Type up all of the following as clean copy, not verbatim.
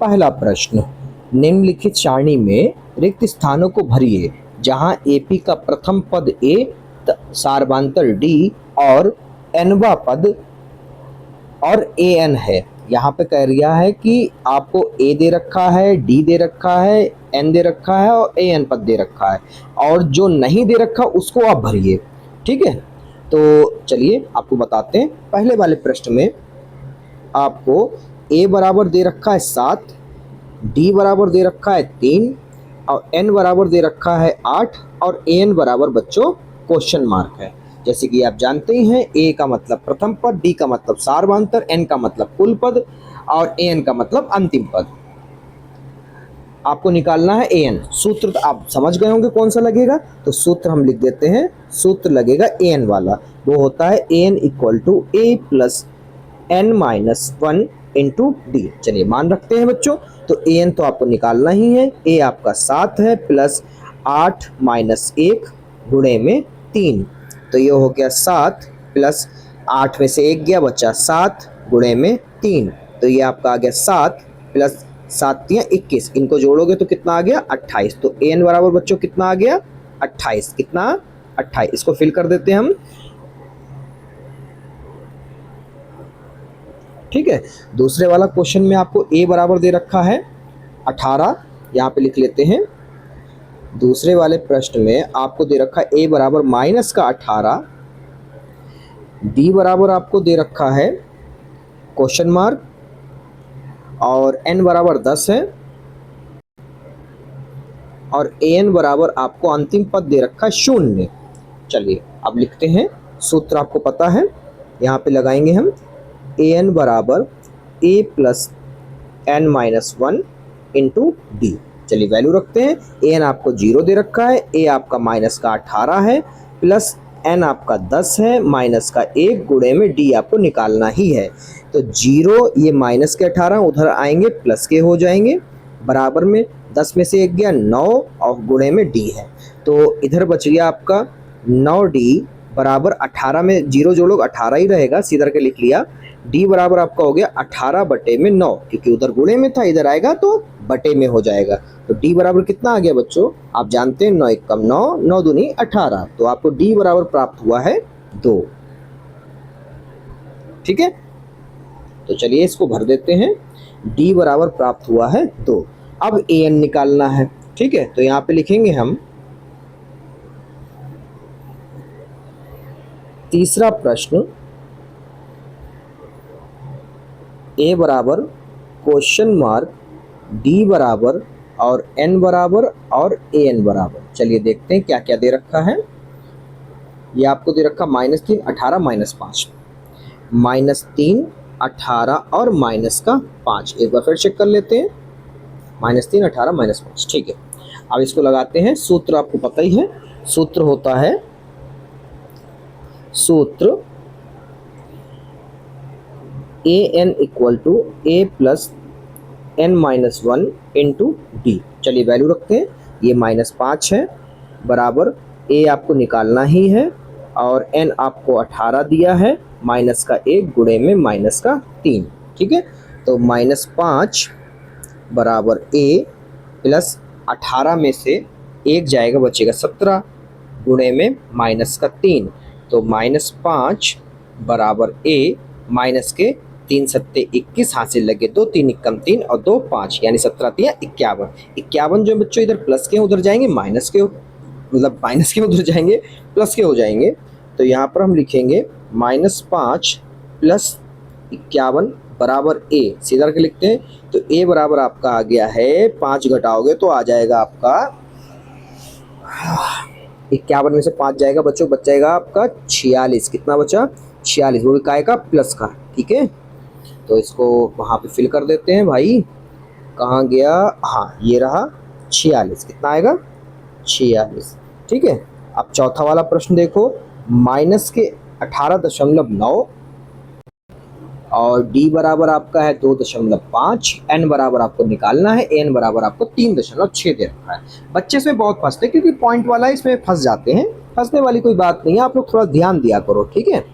पहला प्रश्न, निम्नलिखित सारणी में रिक्त स्थानों को भरिए जहां एपी का प्रथम पद ए, सार्वधातुक डी और एनवा पद और ए एन है। यहाँ पे कह रिया है कि आपको ए दे रखा है, डी दे रखा है, एन दे रखा है और ए एन पद दे रखा है, और जो नहीं दे रखा उसको आप भरिए। ठीक है, तो चलिए आपको बताते हैं। पहले वाले प्रश्न में आपको ए बराबर दे रखा है 7, डी बराबर दे रखा है 3 और एन बराबर दे रखा है 8 और ए एन बराबर बच्चों क्वेश्चन मार्क है। जैसे कि आप जानते ही हैं, ए का मतलब प्रथम पद, डी का मतलब सार्वधातुक, एन का मतलब कुल पद और ए एन का मतलब अंतिम पद। आपको निकालना है ए एन। सूत्र तो आप समझ गए होंगे कौन सा लगेगा, तो सूत्र हम लिख देते हैं। सूत्र लगेगा ए एन वाला, वो होता है a n equal to a plus n minus 1 into d. चलिए मान रखते हैं बच्चों, तो ए एन तो आपको निकालना ही है। ए आपका 7 है प्लस 8 माइनस 1 गुणे में 3, तो ये हो गया 7 प्लस 8 में से 1 गया, बच्चा 7 गुणे में 3, तो ये आपका आ गया 7 प्लस 7 या 21, इनको जोड़ोगे तो कितना आ गया 28। तो ए एन बराबर बच्चों कितना आ गया 28। कितना 28, इसको फिल कर देते हैं हम। ठीक है, दूसरे वाला क्वेश्चन में आपको ए बराबर दे रखा है 18, यहाँ पे लिख लेते हैं। दूसरे वाले प्रश्न में आपको दे रखा है ए बराबर माइनस का 18, डी बराबर आपको दे रखा है क्वेश्चन मार्क और एन बराबर 10 है और ए एन बराबर आपको अंतिम पद दे रखा है 0। चलिए अब लिखते हैं, सूत्र आपको पता है, यहाँ पे लगाएंगे हम ए एन बराबर a plus n minus 1 into d. चलिए वैल्यू रखते हैं। ए एन आपको 0 दे रखा है, ए आपका माइनस का 18 है प्लस एन आपका 10 है माइनस का 1 गुणे में डी आपको निकालना ही है। तो 0 ये माइनस के 18 उधर आएंगे प्लस के हो जाएंगे, बराबर में 10 में से 1 गया 9 और गुणे में डी है, तो इधर बच गया आपका 9d बराबर 18 में 0 जोड़ोगे 18 ही रहेगा, सीधा के लिख लिया। डी बराबर आपका हो गया 18 बटे में 9, क्योंकि उधर गुणे में था, इधर आएगा तो बटे में हो जाएगा। तो डी बराबर कितना आ गया बच्चों, आप जानते हैं 9 एकम 9, 9 दूनी 18, तो आपको डी बराबर प्राप्त हुआ है 2। ठीक है, तो चलिए इसको भर देते हैं। डी बराबर प्राप्त हुआ है 2। अब ए एन निकालना है। ठीक है, तो यहाँ पे लिखेंगे हम तीसरा प्रश्न, ए बराबर क्वेश्चन मार्क, डी बराबर और एन बराबर और ए एन बराबर। चलिए देखते हैं क्या क्या दे रखा है। ये आपको दे रखा -3 18 -5, -3 18 और माइनस का 5। एक बार फिर चेक कर लेते हैं, -3 18 -5। ठीक है, अब इसको लगाते हैं। सूत्र आपको पता ही है, सूत्र होता है, सूत्र a n equal to a plus n minus 1 into d. चलिए वैल्यू रखते हैं, ये -5 है बराबर ए आपको निकालना ही है और एन आपको 18 दिया है माइनस का 1 गुणे में माइनस का 3। ठीक है, तो -5 बराबर ए प्लस 18 में से 1 जाएगा, बचेगा 17 गुणे में माइनस का 3, तो -5 बराबर ए माइनस के 3 सत्ते 21, हासिल लगे 2, 3 एकम 3 और 2 5, यानी 17 3 51। 51 जो बच्चों इधर प्लस के उधर जाएंगे माइनस के, मतलब माइनस के उधर जाएंगे प्लस के हो जाएंगे, तो यहाँ पर हम लिखेंगे -5 प्लस 51 बराबर ए, सीधा करके लिखते हैं। तो ए बराबर आपका आ गया है, 5 घटाओगे तो आ जाएगा आपका 51 में से 5 जाएगा बच्चों, बच जाएगा आपका 46। कितना बचा 46, वो भी काय का प्लस का। ठीक है, तो इसको वहाँ पे फिल कर देते हैं भाई, कहाँ गया, हाँ ये रहा 46। कितना आएगा 46। ठीक है, अब चौथा वाला प्रश्न देखो, माइनस के 18.9 और डी बराबर आपका है 2.5, एन बराबर आपको निकालना है, एन बराबर आपको 3.6 दे रखा है। बच्चे इसमें बहुत फंसते हैं क्योंकि पॉइंट वाला इसमें फंस जाते हैं, फंसने वाली कोई बात नहीं है, आप लोग थोड़ा ध्यान दिया करो। ठीक है,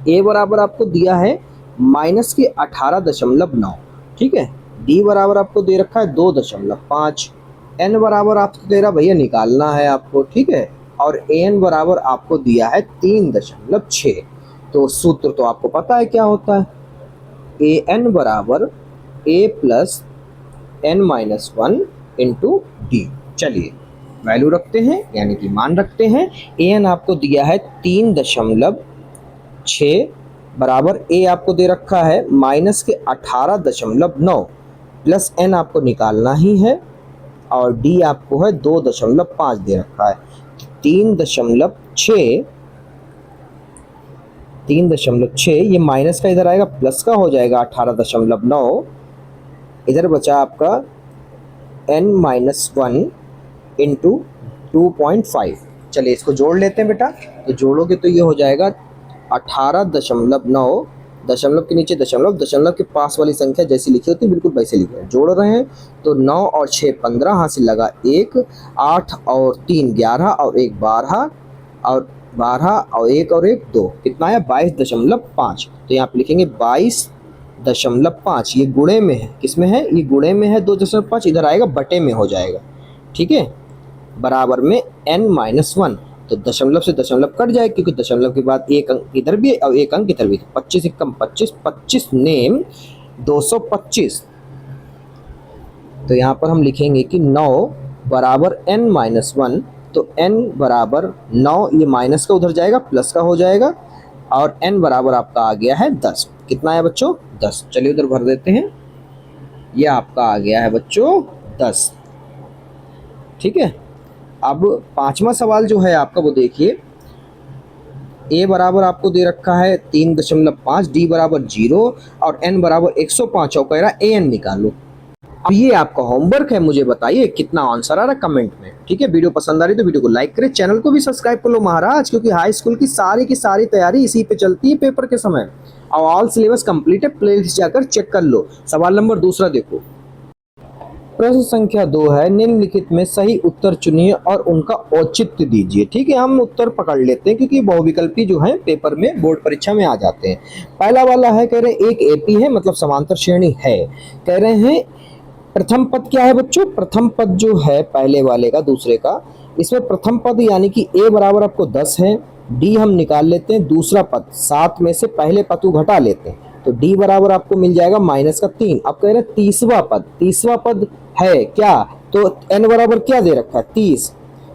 ए बराबर आपको दिया है -18.9, ठीक है, डी बराबर आपको दे रखा है 2.5, एन बराबर आपको दे रहा भैया निकालना है आपको, ठीक है, और एन बराबर आपको दिया है 3.6। तो सूत्र तो आपको पता है क्या होता है, ए एन बराबर a plus n minus 1 into d. चलिए वैल्यू रखते हैं यानी कि मान रखते हैं। ए एन आपको दिया है 3.6 बराबर ए आपको दे रखा है माइनस के 18.9 प्लस एन आपको निकालना ही है और डी आपको है 2.5 दे रखा है। 3.6 ये माइनस का इधर आएगा प्लस का हो जाएगा 18.9, इधर बचा आपका n-1 इंटू 2.5। चलिए इसको जोड़ लेते हैं बेटा, तो जोड़ोगे तो ये हो जाएगा 18.9, दशमलव के नीचे दशमलव, दशमलव के पास वाली संख्या जैसी लिखी होती है बिल्कुल वैसे लिखे हैं। जोड़ रहे हैं तो 9 और 6 15, हासिल लगा 1, 8 और 3 11 और 1 12 और 12 और 1 और 1 2, कितना है 22.5। तो यहाँ पे लिखेंगे 22.5, ये गुणे में है, किसमें है, ये गुणे में है 2.5, इधर आएगा बटे में हो जाएगा, ठीक है, बराबर में n-1। तो दशमलव से दशमलव कट जाए क्योंकि दशमलव के बाद एक अंक इधर भी है और एक अंक इधर भी है। 25 कम 25, 25 नेम 225। तो यहाँ पर हम लिखेंगे कि 9 बराबर n-1, तो n बराबर 9, ये माइनस का उधर जाएगा प्लस का हो जाएगा और n बराबर आपका आ गया है 10। कितना है बच्चों 10। चलिए उधर भर देते हैं, ये आपका आ गया है बच्चों 10, ठीक है। अब पांचवा सवाल जो है आपका वो देखिए, a बराबर आपको दे रखा है 3.5, d बराबर 0 और n बराबर 105 और कह रहा है an निकालो। अब ये आपका होमवर्क है, मुझे बताइए कितना आंसर आ रहा है कमेंट में, ठीक है। वीडियो पसंद आ रही तो वीडियो को लाइक करें, चैनल को भी सब्सक्राइब कर लो महाराज, क्योंकि हाई स्कूल की सारी तैयारी इसी पे चलती है पेपर के समय। और ऑल सिलेबस कंप्लीट है, प्लेलिस्ट जाकर चेक कर लो। सवाल नंबर दूसरा देखो, प्रश्न संख्या 2 है, निम्नलिखित में सही उत्तर चुनिए और उनका औचित्य दीजिए, ठीक है। हम उत्तर पकड़ लेते हैं क्योंकि बहुविकल्पी जो है पेपर में बोर्ड परीक्षा में आ जाते हैं। पहला वाला है, कह रहे हैं एक एपी है, मतलब समांतर श्रेणी है। कह रहे हैं प्रथम पद क्या है बच्चों, प्रथम पद जो है पहले वाले का दूसरे का, इसमें प्रथम पद यानी कि ए बराबर आपको 10 है, डी हम निकाल लेते हैं, दूसरा पद 7 में से पहले पद को घटा लेते हैं तो डी बराबर आपको मिल जाएगा माइनस का 3। अब कह रहे हैं तीसरा पद है क्या, तो n बराबर क्या दे रखा है 30,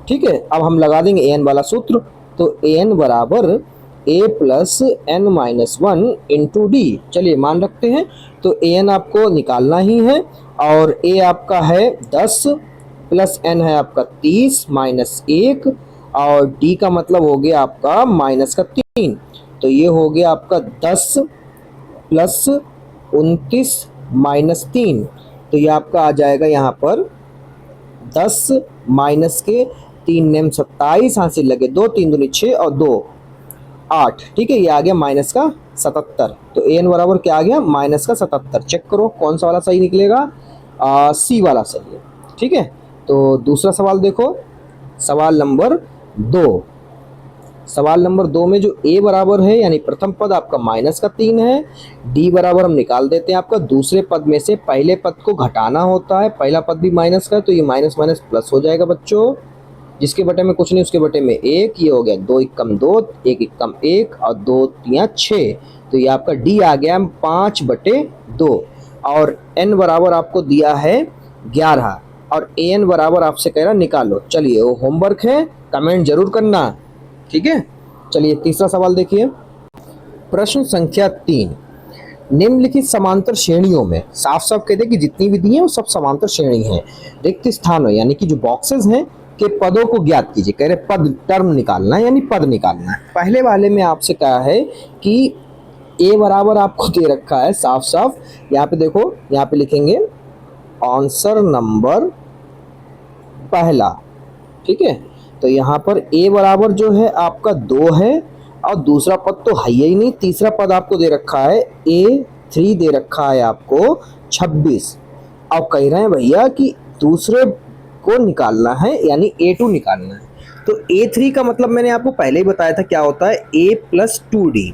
ठीक है। अब हम लगा देंगे an वाला सूत्र, तो an बराबर a plus n-1 into d. चलिए मान रखते हैं, तो an आपको निकालना ही है और a आपका है 10 प्लस n है आपका 30 माइनस 1 और d का मतलब हो गया आपका माइनस का 3, तो ये हो गया आपका 10 प्लस 29 माइनस 3, तो ये आपका आ जाएगा यहाँ पर 10 माइनस के 3 नेम 27, हासिल लगे 2 3 दूनी 6 और 2 8, ठीक है, ये आ गया माइनस का 77। तो an बराबर क्या आ गया माइनस का 77। चेक करो कौन सा वाला सही निकलेगा, सी वाला सही है, ठीक है। तो दूसरा सवाल देखो, सवाल नंबर 2। सवाल नंबर 2 में जो a बराबर है यानी प्रथम पद आपका माइनस का 3 है, d बराबर हम निकाल देते हैं आपका, दूसरे पद में से पहले पद को घटाना होता है, पहला पद भी माइनस का, तो ये माइनस माइनस प्लस हो जाएगा बच्चों, जिसके बटे में कुछ नहीं उसके बटे में 1, ये हो गया 2 एकम 2 1 एकम 1 और 2 3 6, तो ये आपका d आ गया 5/2 और n बराबर आपको दिया है 11 और an बराबर आपसे कह रहा निकालो। चलिए वो होमवर्क है, कमेंट जरूर करना, ठीक है। चलिए तीसरा सवाल देखिए, प्रश्न संख्या 3, निम्नलिखित समांतर श्रेणियों में, साफ साफ कहते हैं कि जितनी भी दी हैं वो सब समांतर श्रेणी हैं, रिक्त स्थानों यानी कि जो बॉक्सेस हैं के पदों को ज्ञात कीजिए। कह रहे पद टर्म निकालना है यानी पद निकालना है। पहले वाले में आपसे कहा है कि a बराबर आपको दे रखा है साफ साफ, यहाँ पे देखो, यहाँ पे लिखेंगे आंसर नंबर पहला, ठीक है। तो यहाँ पर a बराबर जो है आपका 2 है और दूसरा पद तो है ही नहीं, तीसरा पद आपको दे रखा है a3 दे रखा है आपको 26। अब कह रहे हैं भैया कि दूसरे को निकालना है यानी a2 निकालना है, तो a3 का मतलब मैंने आपको पहले ही बताया था क्या होता है, a प्लस 2d,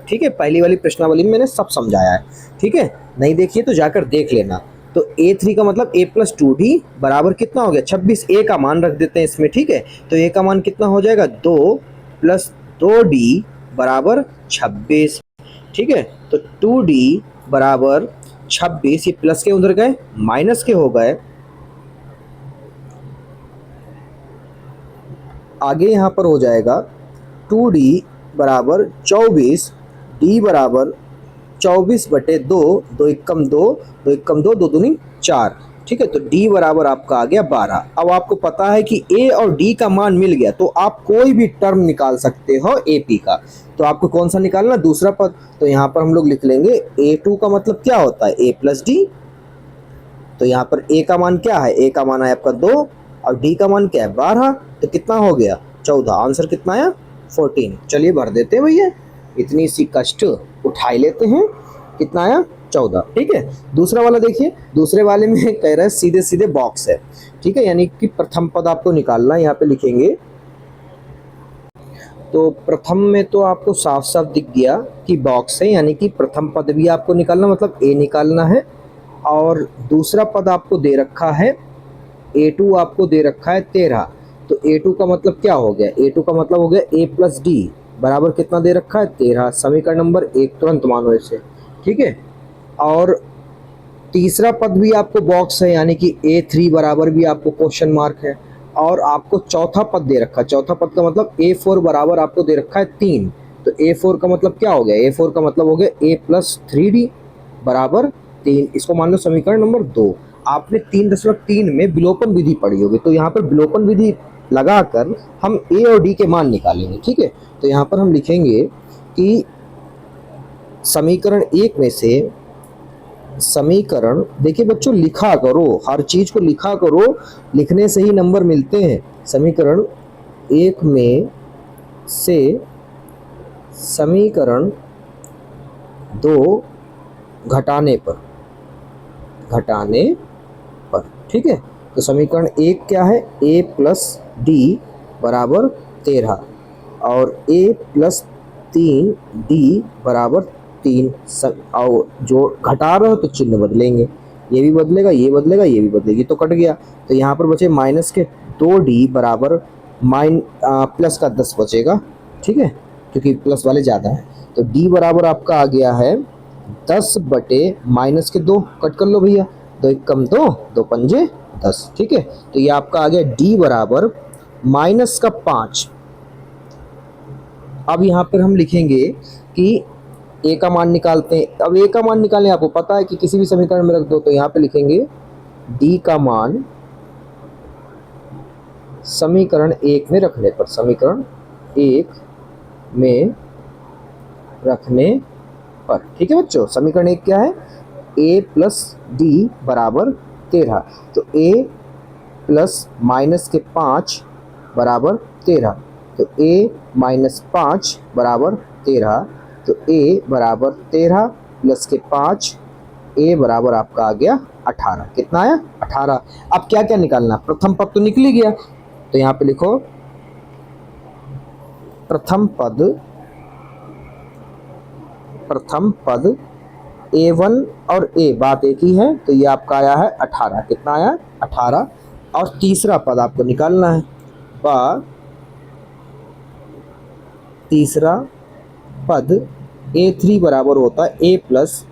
ठीक है। पहली वाली प्रश्नावली में मैंने सब समझाया है, ठीक है, नहीं देखिए तो जाकर देख लेना। तो a3 का मतलब a प्लस 2d बराबर कितना हो गया 26। a का मान रख देते हैं इसमें, ठीक है। तो a का मान कितना हो जाएगा 2 प्लस 2d बराबर 26, ठीक है। तो 2d बराबर 26, ये प्लस के उधर गए माइनस के हो गए, आगे यहाँ पर हो जाएगा 2d बराबर 24, d बराबर 24/2, 2 एकम 2, 2 एकम 2, 2 दूनी 4, ठीक है। तो d बराबर आपका आ गया 12। अब आपको पता है कि a और d का मान मिल गया, तो आप कोई भी टर्म निकाल सकते हो AP का। तो आपको कौन सा निकालना, दूसरा पद। तो यहाँ पर हम लोग लिख लेंगे a2 का मतलब क्या होता है a प्लस d। तो यहाँ पर a का मान क्या है, a का मान है आपका 2 और d का मान क्या है 12, तो कितना हो गया 14। आंसर कितना आया 14। चलिए भर देते हैं भैया, इतनी सी कष्ट उठाई लेते हैं। कितना आया 14, ठीक है। दूसरा वाला देखिए, दूसरे वाले में कह रहा है सीधे सीधे बॉक्स है, ठीक है, यानी कि प्रथम पद आपको निकालना है। यहाँ पे लिखेंगे, तो प्रथम में तो आपको साफ साफ दिख गया कि बॉक्स है, यानी कि प्रथम पद भी आपको निकालना, मतलब a निकालना है। और दूसरा पद आपको दे रखा है a2, आपको दे रखा है 13। तो a2 का मतलब क्या हो गया, a2 का मतलब हो गया a प्लस d बराबर कितना दे रखा है 13। समीकरण नंबर 1 तुरंत मानो इसे, ठीक है। और तीसरा पद भी आपको बॉक्स है, यानी कि a3 बराबर भी आपको क्वेश्चन मार्क है। और आपको चौथा पद दे रखा है, चौथा पद का मतलब a4 बराबर आपको दे रखा है 3। तो a4 का मतलब क्या हो गया, a4 का मतलब हो गया a प्लस 3d बराबर 3। इसको मान लो समीकरण नंबर 2। आपने 3.3 में विलोपन विधि पढ़ी होगी, तो यहाँ पर विलोपन विधि लगाकर हम a और d के मान निकालेंगे, ठीक है। तो यहाँ पर हम लिखेंगे कि समीकरण 1 में से, समीकरण देखिए बच्चों लिखा करो, हर चीज को लिखा करो, लिखने से ही नंबर मिलते हैं। समीकरण 1 में से समीकरण 2 घटाने पर, ठीक है। तो समीकरण 1 क्या है, a प्लस d बराबर 13 और a प्लस 3d बराबर 3। और जो घटा रहे हो तो चिन्ह बदलेंगे, ये भी बदलेगा, ये बदलेगा, ये भी बदलेगी, तो कट गया। तो यहाँ पर बचे माइनस के 2d बराबर प्लस का 10 बचेगा, ठीक है, क्योंकि प्लस वाले ज़्यादा है। तो d बराबर आपका आ गया है 10 बटे माइनस के 2, कट कर लो भैया, 2 एकम 2, 2 पंजे 10, ठीक है। तो ये आपका आ गया d बराबर माइनस का 5। अब यहाँ पर हम लिखेंगे कि a का मान निकालते हैं। अब a का मान निकालने आपको पता है कि किसी भी समीकरण में रख दो, तो यहाँ पे लिखेंगे d का मान समीकरण 1 में रखने पर, समीकरण 1 में रखने पर, ठीक है बच्चों। समीकरण 1 क्या है, a प्लस d बराबर 13। तो a प्लस माइनस के 5 बराबर 13, तो a माइनस 5 बराबर 13। तो a बराबर 13 प्लस के 5, a बराबर आपका आ गया 18। कितना आया 18। अब क्या क्या निकालना, प्रथम पद तो निकल ही गया, तो यहाँ पे लिखो प्रथम पद a1 और a बात एक ही है, तो ये आपका आया है 18। कितना आया 18। और तीसरा पद आपको निकालना है, तीसरा पद a3 बराबर होता है a प्लस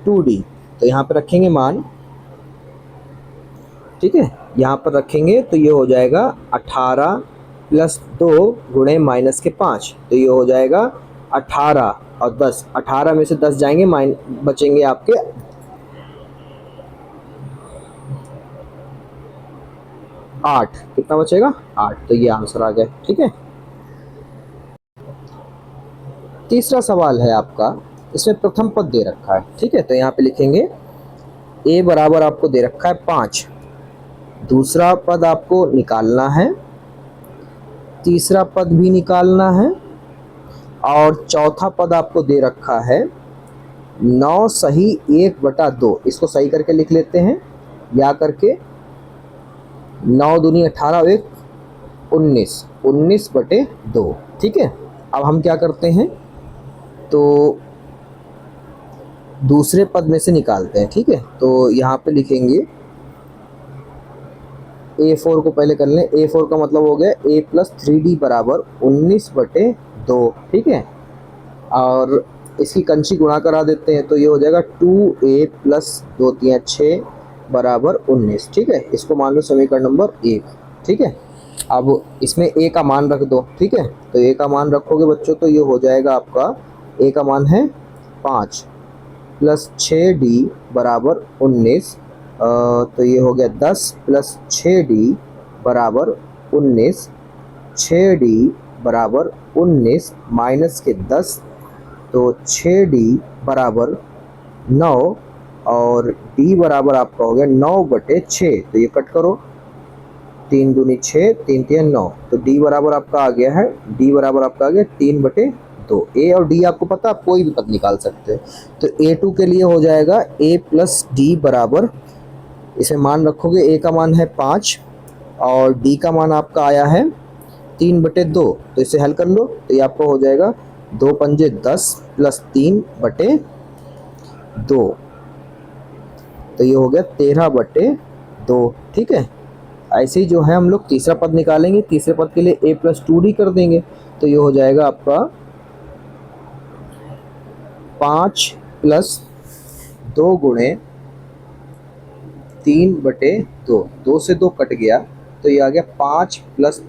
2d। तो यहाँ पर रखेंगे मान, ठीक है, यहाँ पर रखेंगे तो ये हो जाएगा 18 प्लस 2 गुणे माइनस के 5, तो ये हो जाएगा 18 और 10, 18 में से 10 जाएंगे, बचेंगे आपके 8। कितना बचेगा 8, तो ये आंसर आ गया, ठीक है। तीसरा सवाल है आपका, इसमें प्रथम पद दे रखा है, ठीक है। तो यहाँ पे लिखेंगे a बराबर आपको दे रखा है 5, दूसरा पद आपको निकालना है, तीसरा पद भी निकालना है, और चौथा पद आपको दे रखा है 9 सही 1/2। इसको सही करके लिख लेते हैं, या करके 9 दूनी 18 और 1 19, 19/2, ठीक है। अब हम क्या करते हैं, तो दूसरे पद में से निकालते हैं। ठीक है, तो यहाँ पे लिखेंगे A4 को पहले कर लें। A4 का मतलब हो गया A प्लस 3D बराबर 19/2। ठीक है, और इसकी कंची गुणा करा देते हैं तो ये हो जाएगा 2A प्लस 2 3 6 बराबर 19। ठीक है, इसको मान लो समीकरण नंबर 1। ठीक है, अब इसमें A का मान रख दो। ठीक है, तो A का मान रखोगे बच्चों तो ये हो जाएगा आपका, A का मान है 5 प्लस 6D बराबर 19, तो ये हो गया 10 प्लस 6D बराबर 19। 6D बराबर 19 माइनस के 10, तो 6D बराबर 9, और D बराबर आपका हो गया 9/6। तो ये कट करो, 3 दूनी 6, 3 3 9, तो D बराबर आपका आ गया है, D बराबर आपका आ गया 3/2। A और D आपको पता, आप कोई भी पद निकाल सकते हैं। तो A2 के लिए हो जाएगा A प्लस D बराबर, इसे मान रखोगे, A का मान है 5 और D का मान आपका आया है 3/2। तो इसे हल कर लो तो ये आपको हो जाएगा 2 पंजे 10 प्लस 3/2, तो ये हो गया 13/2। ठीक है, ऐसे ही जो है हम लोग तीसरा पद निकालेंगे। तीसरे पद के लिए A प्लस 2D कर देंगे तो ये हो जाएगा आपका 5 प्लस 2 गुणे 3/2। 2 से 2 कट गया तो ये आ गया 5 प्लस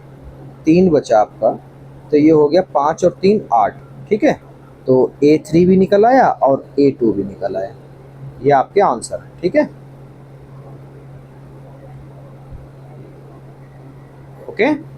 3 बचा आपका, तो ये हो गया 5 और 3 8। ठीक है, तो A3 भी निकल आया और A2 भी निकल आया। ये आपके आंसर है। ठीक है, ओके।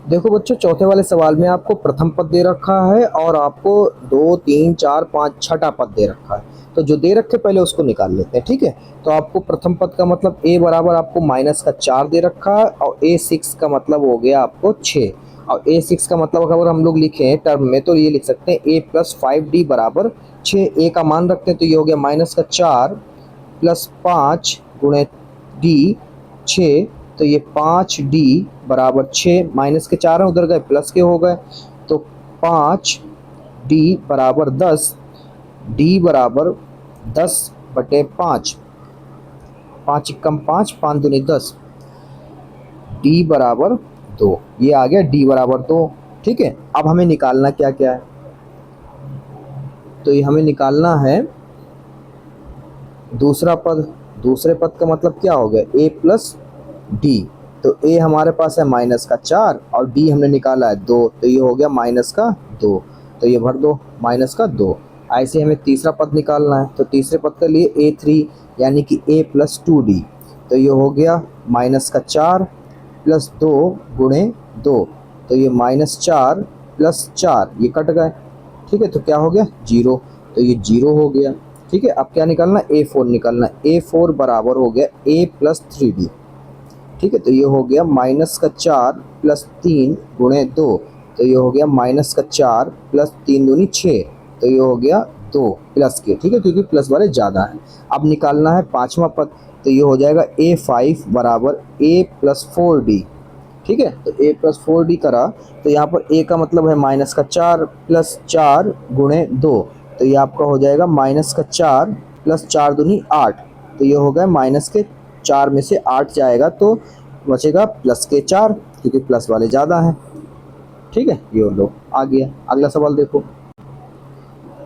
देखो बच्चों, चौथे वाले सवाल में आपको प्रथम पद दे रखा है और आपको 2 3 4 5 छठा पद दे रखा है। तो जो दे रखे पहले उसको निकाल लेते हैं। ठीक है, तो आपको प्रथम पद का मतलब A बराबर आपको -4 दे रखा है, और A6 का मतलब हो गया आपको 6, और A6 का मतलब अगर हम लोग लिखें टर्म में तो ये लिख सकते हैं A प्लस 5D बराबर 6। A का मान रखते हैं तो ये हो गया -4 प्लस 5 गुणे D 6, तो ये 5D बराबर 6, माइनस के 4 हैं उधर गए प्लस के हो गए, तो 5D बराबर 10। D बराबर 10/5, 5 एकम 5, 5 दूनी 10, D बराबर 2। ये आ गया D बराबर 2। ठीक है, अब हमें निकालना क्या क्या है, तो ये हमें निकालना है दूसरा पद। दूसरे पद का मतलब क्या हो गया A प्लस D, तो A हमारे पास है -4 और D हमने निकाला है 2, तो ये हो गया -2, तो ये भर दो -2। ऐसे हमें तीसरा पद निकालना है, तो तीसरे पद के लिए A3 यानी कि A प्लस 2D, तो ये हो गया -4 प्लस 2 गुणे 2, तो ये -4 प्लस 4, ये कट गए। ठीक है, तो क्या हो गया 0, तो ये 0 हो गया। ठीक है, अब क्या निकालना है, A4 निकालना है। A4 बराबर हो गया A प्लस 3D। ठीक है, तो ये हो गया -4 प्लस 3 गुणे 2, तो ये हो गया -4 प्लस 3 दूनी 6, तो ये हो गया 2 प्लस के। ठीक है, क्योंकि प्लस वाले ज़्यादा हैं। अब निकालना है पाँचवा पद, तो ये हो जाएगा A5 बराबर A प्लस 4D। ठीक है, तो A प्लस 4D करा तो यहाँ पर A का मतलब है -4 प्लस 4 गुणे 2, तो ये आपका हो जाएगा -4 प्लस 4 दूनी 8, तो ये हो गया -4 में से 8 जाएगा तो बचेगा +4, क्योंकि प्लस वाले ज़्यादा हैं। ठीक है, ये लो आ गया। अगला सवाल देखो,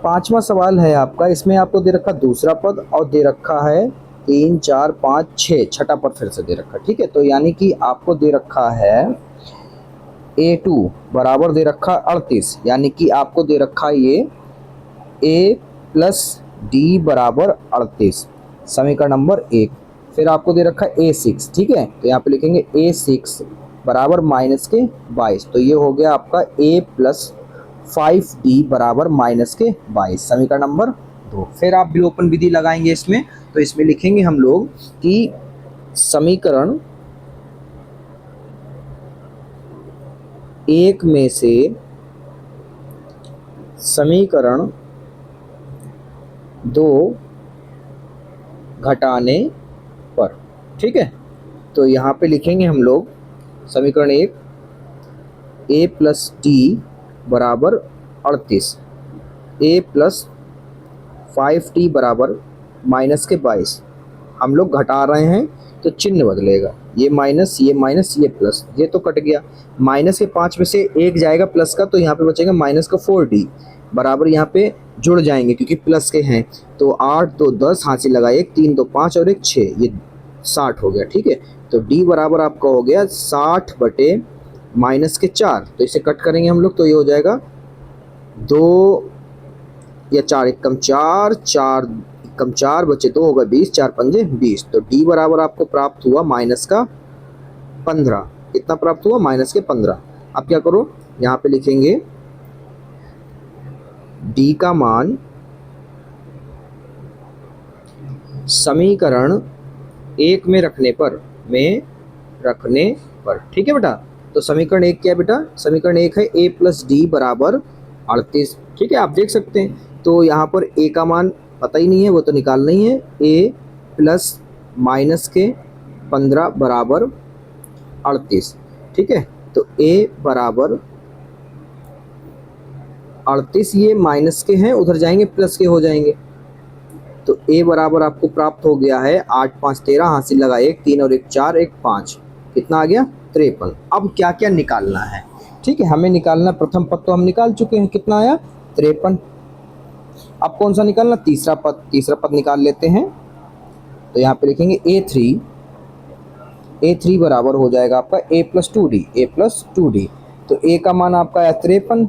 पांचवा सवाल है आपका। इसमें आपको दे रखा दूसरा पद और दे रखा है 3 4 5 6, छठा पद फिर से दे रखा। ठीक है, तो यानी कि आपको दे रखा है A2 बराबर दे रखा 38, यानी कि आपको दे रखा ये A प्लस D बराबर 38, समीकरण नंबर 1। फिर आपको दे रखा है A6। ठीक है, तो यहाँ पे लिखेंगे A6 बराबर -22, तो ये हो गया आपका A प्लस 5D बराबर -22, समीकरण नंबर 2। फिर आप विलोपन विधि लगाएंगे इसमें, तो इसमें लिखेंगे हम लोग कि समीकरण 1 में से समीकरण 2 घटाने पर। ठीक है, तो यहाँ पे लिखेंगे हम लोग समीकरण 1 A प्लस D बराबर 38, A प्लस 5t बराबर माइनस के 22। हम लोग घटा रहे हैं तो चिन्ह बदलेगा, ये माइनस ये प्लस, ये तो कट गया। माइनस के 5 में से एक जाएगा प्लस का, तो यहाँ पे बचेगा माइनस का 4d बराबर, यहाँ पे जुड़ जाएंगे क्योंकि प्लस के हैं। तो 8 2 10, हाथ से लगा 1, 3 2 5 और 1 6, ये 60 हो गया। ठीक है, तो d बराबर आपका हो गया 60 बटे माइनस के 4। तो इसे कट करेंगे हम लोग, तो ये हो जाएगा 2 या 4 एकम 4, 4 एकम 4 बचे 2 होगा 20, 4 पंजे 20। तो d बराबर आपको प्राप्त हुआ माइनस का 15। कितना प्राप्त हुआ? माइनस के 15। अब क्या करो, यहाँ पे लिखेंगे d का मान समीकरण 1 में रखने पर ठीक है बेटा। तो समीकरण 1 क्या है बेटा? समीकरण 1 है a प्लस डी बराबर 38। ठीक है, आप देख सकते हैं। तो यहाँ पर a का मान पता ही नहीं है, वो तो निकालना ही है। a प्लस माइनस के 15 बराबर 38। ठीक है, तो a बराबर 38, ये माइनस के हैं, उधर जाएंगे प्लस के हो जाएंगे। तो a बराबर आपको प्राप्त हो गया है 8 5 13, हासिल लगा 1, 3 और 1 4, 1 5, कितना आ गया? 53। अब क्या क्या निकालना है? ठीक है, हमें निकालना, प्रथम पद तो हम निकाल चुके हैं, कितना आया? 53। अब कौन सा निकालना? तीसरा पद निकाल लेते हैं। तो यहाँ पे लिखेंगे a3 बराबर हो जाएगा आपका a प्लस 2d। तो a का मान आपका है 53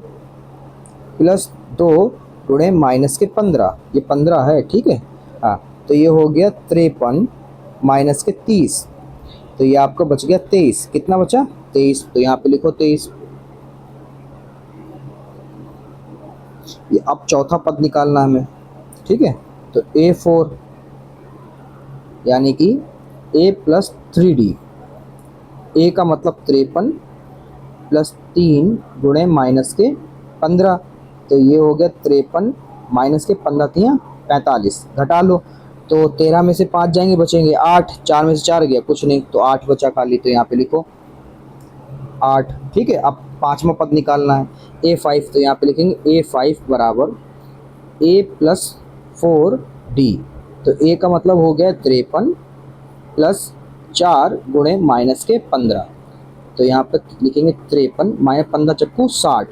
प्लस 2 गुणे माइनस के 15, ये 15 है। ठीक है, हाँ, तो ये हो गया 53 माइनस के 30, तो ये आपका बच गया 23। कितना बचा? 23। तो यहाँ पे लिखो 23। ये अब चौथा पद निकालना हमें। ठीक है, तो a4 यानी कि a प्लस 3d, a का मतलब 53 प्लस 3 गुणे माइनस के 15, तो ये हो गया 53 माइनस के 15 तियाँ 45, घटा लो। तो 13 में से 5 जाएंगे, बचेंगे 8, 4 में से 4 गया कुछ नहीं, तो 8 बचा खाली, तो यहाँ पे लिखो 8। ठीक है, अब पांचवा पद निकालना है a5, तो यहाँ पे लिखेंगे a5 बराबर a प्लस 4d। तो a का मतलब हो गया 53 प्लस 4 गुणे माइनस के 15, तो यहाँ पे लिखेंगे 53 माइनस 15 चक्कू 60।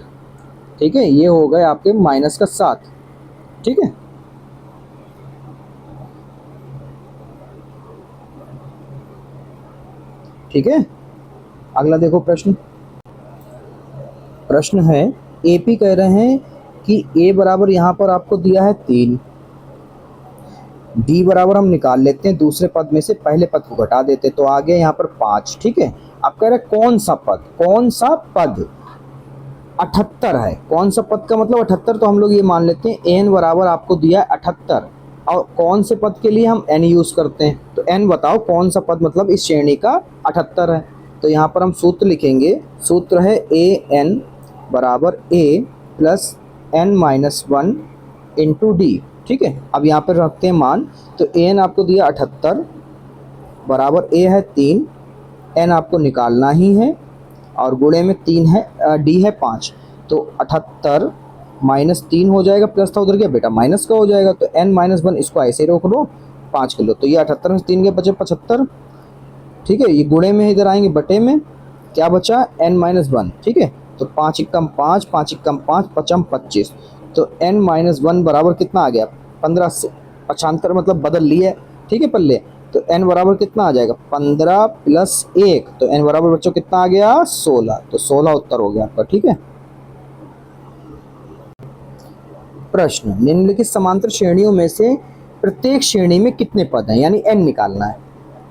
ठीक है, ये हो गए आपके माइनस का 7। ठीक है, ठीक है। अगला देखो प्रश्न है, एपी कह रहे हैं कि a बराबर यहाँ पर आपको दिया है 3, d बराबर हम निकाल लेते हैं दूसरे पद में से, पहले पद को घटा देते, तो आ गया यहाँ पर 5। ठीक है, अब कह रहे हैं कौन सा पद 78 है। कौन सा पद का मतलब 78, तो हम लोग ये मान लेते हैं n बराबर आपको दिया है 78, और कौन से पद के लिए हम n यूज करते हैं, तो n बताओ कौन सा पद मतलब इस श्रेणी का 78 है। तो यहाँ पर हम सूत्र लिखेंगे, सूत्र है an बराबर a plus n-1 into D. ठीक है, अब यहाँ पर रखते हैं मान, तो an आपको दिया 78 बराबर a है 3, n आपको निकालना ही है, और गुणे में 3 है, d है 5, तो 78 माइनस 3 हो जाएगा, प्लस था उधर क्या बेटा माइनस का हो जाएगा, तो n-1 इसको ऐसे ही रोक लो 5 किलो, तो ये 78 में 3 के बचे 75। ठीक है, ये गुणे में इधर आएंगे बटे में, क्या बचा? n-1। ठीक है, तो 5 एकम 5, 5 एकम 5, 5 25, तो n-1 बराबर कितना आ गया? 15 से 75 मतलब बदल लिया। ठीक है पल्ले, तो n बराबर कितना आ जाएगा? 15 प्लस 1, तो n बराबर बच्चों कितना आ गया? 16, तो 16 उत्तर हो गया आपका। ठीक है, प्रश्न, निम्नलिखित समांतर श्रेणियों में से प्रत्येक श्रेणी में कितने पद हैं, यानी n निकालना है।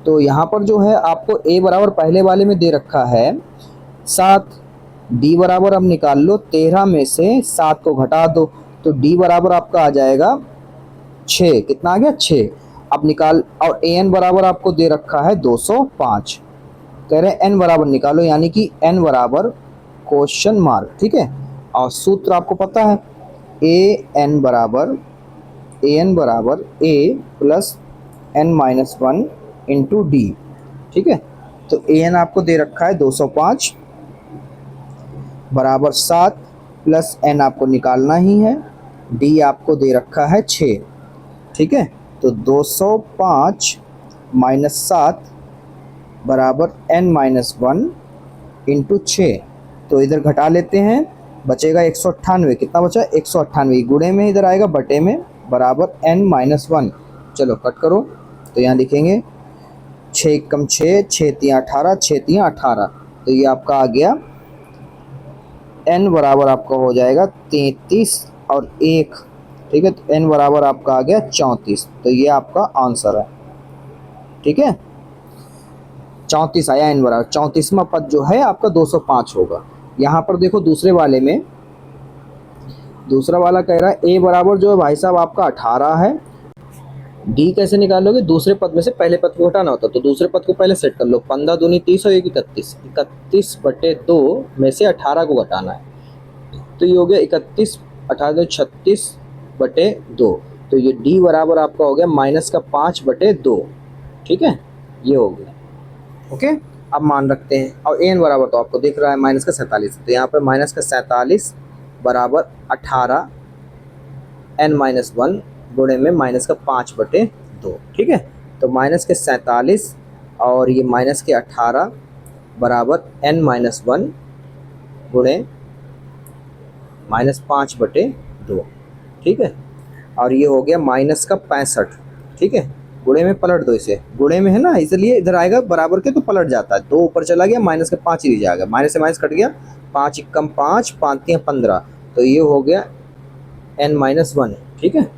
तो यहाँ पर जो है आपको a बराबर पहले वाले में दे रखा है 7, d बराबर अब निकाल लो 13 में से 7 को घटा दो, तो d बराबर आपका आ जाएगा 6। कितना आ गया? 6। अब निकाल, और an बराबर आपको दे रखा है 205, कह रहे हैं n बराबर निकालो, यानी कि n बराबर क्वेश्चन मार्क। ठीक है, और सूत्र आपको पता है an बराबर a plus n-1 into D. ठीक है, तो an आपको दे रखा है 205 बराबर 7, प्लस n आपको निकालना ही है, d आपको दे रखा है 6। ठीक है। तो 205 माइनस 7 बराबर n-1 इंटू 6। तो इधर घटा लेते हैं, बचेगा 198। कितना बचा? 198। गुणे में इधर आएगा बटे में, बराबर n-1। चलो कट करो। तो यहाँ लिखेंगे 6 कम 6, 6 तियाँ 18, 6 तियाँ 18। तो ये आपका आ गया n बराबर आपका हो जाएगा 33 और 1। ठीक है, तो n बराबर आपका आ गया 34। तो ये आपका आंसर है। ठीक है, 34 आया n बराबर। 34वां पद जो है आपका 205 होगा। यहाँ पर देखो दूसरे वाले में, दूसरा वाला कह रहा है a बराबर जो है भाई साहब आपका 18 है। d कैसे निकालोगे? दूसरे पद में से पहले पद को हटाना होता, तो दूसरे पद को पहले सेट कर लो। 15 दूनी 30 और 1 31। 31 बटे 2 में से 18 को घटाना है, तो ये हो गया 31, 18 36 बटे 2। तो ये d बराबर आपका हो गया माइनस का 5 बटे 2। ठीक है, ये हो गया। ओके, अब मान रखते हैं। और n बराबर तो आपको दिख रहा है माइनस का 47। तो यहाँ पर माइनस का 47 बराबर 18 n-1 गुणे में माइनस का 5 बटे 2। ठीक है, तो माइनस के 47 और ये माइनस के 18 बराबर n-1 गुणे माइनस 5 बटे 2। ठीक है, और ये हो गया माइनस का 65। ठीक है, गुणे में पलट दो इसे, गुणे में है ना, इसलिए इधर आएगा बराबर के तो पलट जाता है। 2 ऊपर चला गया, माइनस के 5 ही जाएगा, माइनस से माइनस कट गया। 5 एकम 5, 5 तियाँ 15। तो ये हो गया n-1। ठीक है,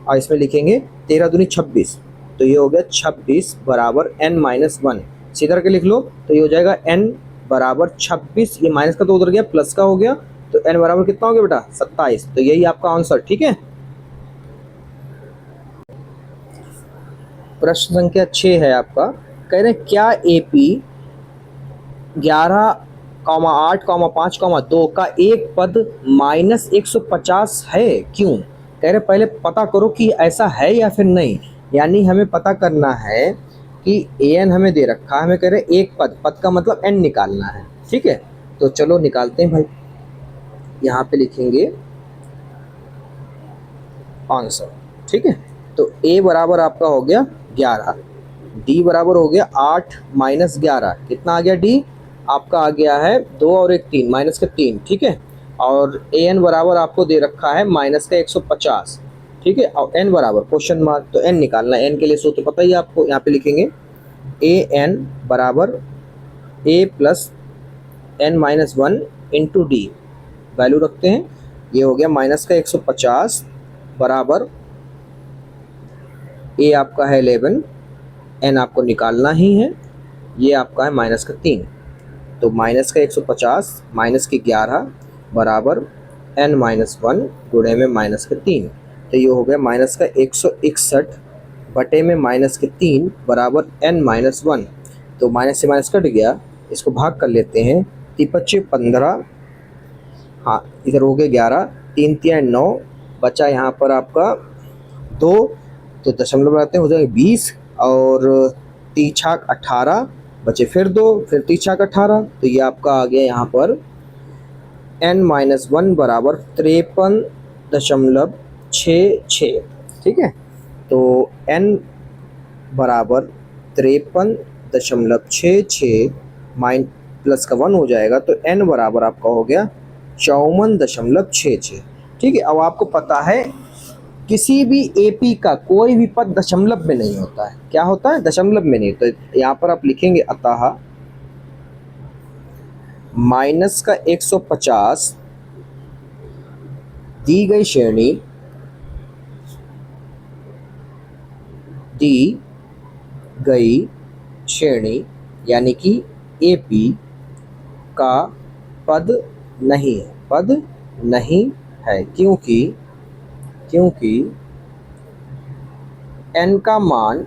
और इसमें लिखेंगे 13 दूनी 26। तो ये हो गया 26 बराबर n-1। सीधा करके लिख लो, तो ये हो जाएगा n बराबर 26। ये माइनस का तो उधर गया, प्लस का हो गया। तो n बराबर कितना हो गया बेटा? 27। तो यही आपका आंसर। ठीक है, प्रश्न संख्या 6 है आपका। कह रहे हैं क्या AP 11, 8, 5, 2 का एक पद -150 है, क्यों? कह रहे पहले पता करो कि ऐसा है या फिर नहीं। यानी हमें पता करना है कि an हमें दे रखा है, हमें कह रहे एक पद, पद का मतलब n निकालना है। ठीक है, तो चलो निकालते हैं भाई। यहाँ पे लिखेंगे आंसर। ठीक है, तो a बराबर आपका हो गया 11, d बराबर हो गया 8 माइनस 11। कितना आ गया? d आपका आ गया है 2 और 1 3, माइनस का 3। ठीक है, और an बराबर आपको दे रखा है माइनस का 150। ठीक है, और n बराबर क्वेश्चन मार्क, तो n निकालना है। n के लिए सूत्र पता ही आपको, यहाँ पे लिखेंगे an बराबर a plus n-1 into D. Value रखते हैं, ये हो गया माइनस का 150 बराबर a आपका है 11, n आपको निकालना ही है, ये आपका है माइनस का 3। तो माइनस का 150 माइनस के 11 बराबर n-1 गुणे में माइनस के 3। तो ये हो गया माइनस का 161 बटे में माइनस के 3 बराबर n-1। तो माइनस से माइनस कट गया, इसको भाग कर लेते हैं। 3 15, हाँ इधर हो गया 11, 3 तियाँ 9, बचा यहाँ पर आपका 2। तो दशमलव लगाते हैं, हो जाएगा 20 और 3 छाक 18, बचे फिर 2, फिर 3 छाक 18। तो ये आपका आ गया यहाँ पर n-1 बराबर 53.66। ठीक है, तो n बराबर 53.66 माइन प्लस का 1 हो जाएगा। तो n बराबर आपका हो गया 54.66। ठीक है, अब आपको पता है किसी भी AP का कोई भी पद दशमलव में नहीं होता है। क्या होता है? दशमलव में नहीं। तो यहाँ पर आप लिखेंगे अतः माइनस का 150 दी गई श्रेणी यानी कि AP का पद नहीं है, क्योंकि n का मान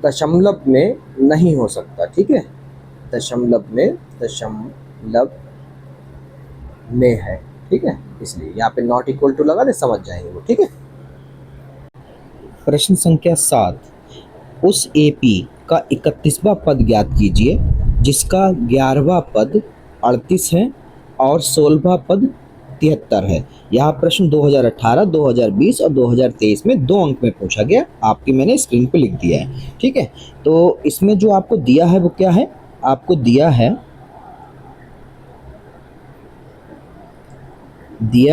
दशमलव में नहीं हो सकता। ठीक है, दशमलव में है। ठीक है, इसलिए यहाँ पे नॉट इक्वल टू लगा दे, समझ जाएंगे वो। ठीक है, प्रश्न संख्या 7, उस AP का 31वां पद ज्ञात कीजिए जिसका 11वां पद 38 है और 16वां पद 73 है। यह प्रश्न 2018, 2020 और 2023 में 2 अंक में पूछा गया, आपकी मैंने स्क्रीन पे लिख दिया है। ठीक है, तो इसमें जो आपको दिया है वो क्या है, आपको दिया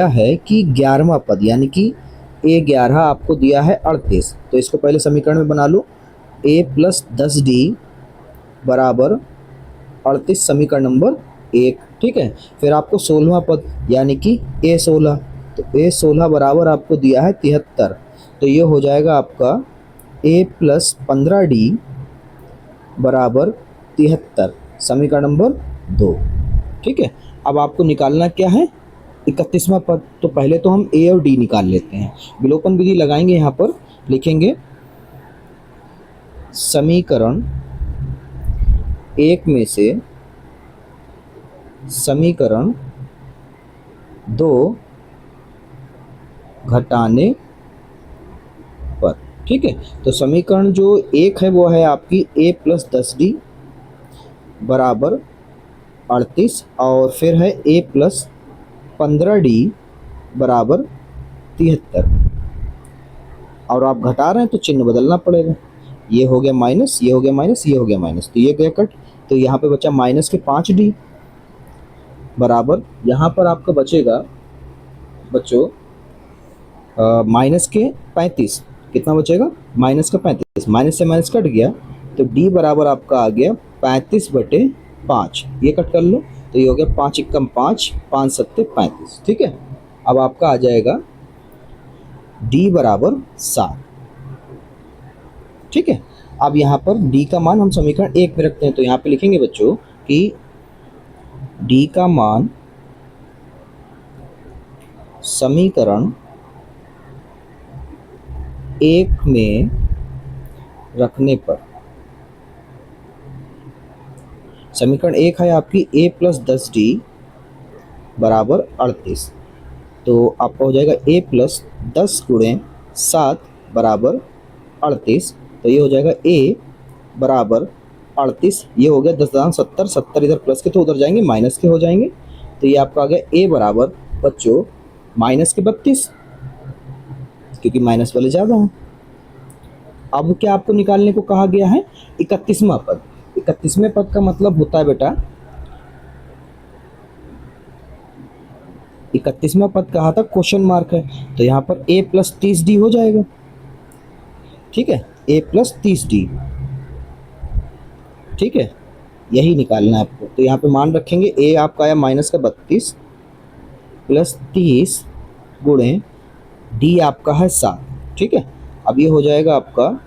है कि 11वां पद यानी कि A11 आपको दिया है 38। तो इसको पहले समीकरण में बना लो, A + 10D बराबर 38 समीकरण नंबर 1। ठीक है, फिर आपको 16वां पद यानी कि A16, तो A16 बराबर आपको दिया है 73। तो ये हो जाएगा आपका A + 15D बराबर 73 समीकरण नंबर 2। ठीक है, अब आपको निकालना क्या है, 31वां पद। तो पहले तो हम A और D निकाल लेते हैं, विलोपन विधि लगाएंगे। यहाँ पर लिखेंगे समीकरण 1 में से समीकरण 2 घटाने पर। ठीक है, तो समीकरण जो 1 है वो है आपकी A + 10D बराबर 38 और फिर है A + 15D बराबर 73। और आप घटा रहे हैं तो चिन्ह बदलना पड़ेगा, ये हो गया माइनस, ये हो गया माइनस, ये हो गया माइनस, तो ये गया कट। तो यहाँ पे बचा माइनस के 5D बराबर, यहाँ पर आपका बचेगा बच्चों माइनस के 35। कितना बचेगा, माइनस का 35, माइनस से माइनस कट गया तो D बराबर आपका आ गया 35/5। ये कट कर लो तो ये हो गया 5 × 5, 5 × 7 = 35। ठीक है, अब आपका आ जाएगा D बराबर 7। ठीक है, अब यहाँ पर D का मान हम समीकरण 1 में रखते हैं, तो यहाँ पे लिखेंगे बच्चों कि D का मान समीकरण 1 में रखने पर, समीकरण 1 है आपकी A + 10D बराबर 38। तो आपका हो जाएगा A + 10 × 7 बराबर 38। तो ये हो जाएगा A बराबर 38, ये हो गया 10 × 70 इधर प्लस के तो उधर जाएंगे माइनस के हो जाएंगे। तो ये आपका आ गया A बराबर बच्चों माइनस के 32, क्योंकि माइनस वाले ज़्यादा हैं। अब क्या आपको निकालने को कहा गया है, 31वां पद। 31वें पद का मतलब होता है बेटा, 31वां पद कहा था क्वेश्चन मार्क है, तो यहाँ पर A + 30D हो जाएगा। ठीक है, A + 30D। ठीक है, यही निकालना है आपको। तो यहाँ पे मान रखेंगे A आपका आया माइनस का 32 + 30 × D आपका है 7। ठीक है, अब ये हो जाएगा आपका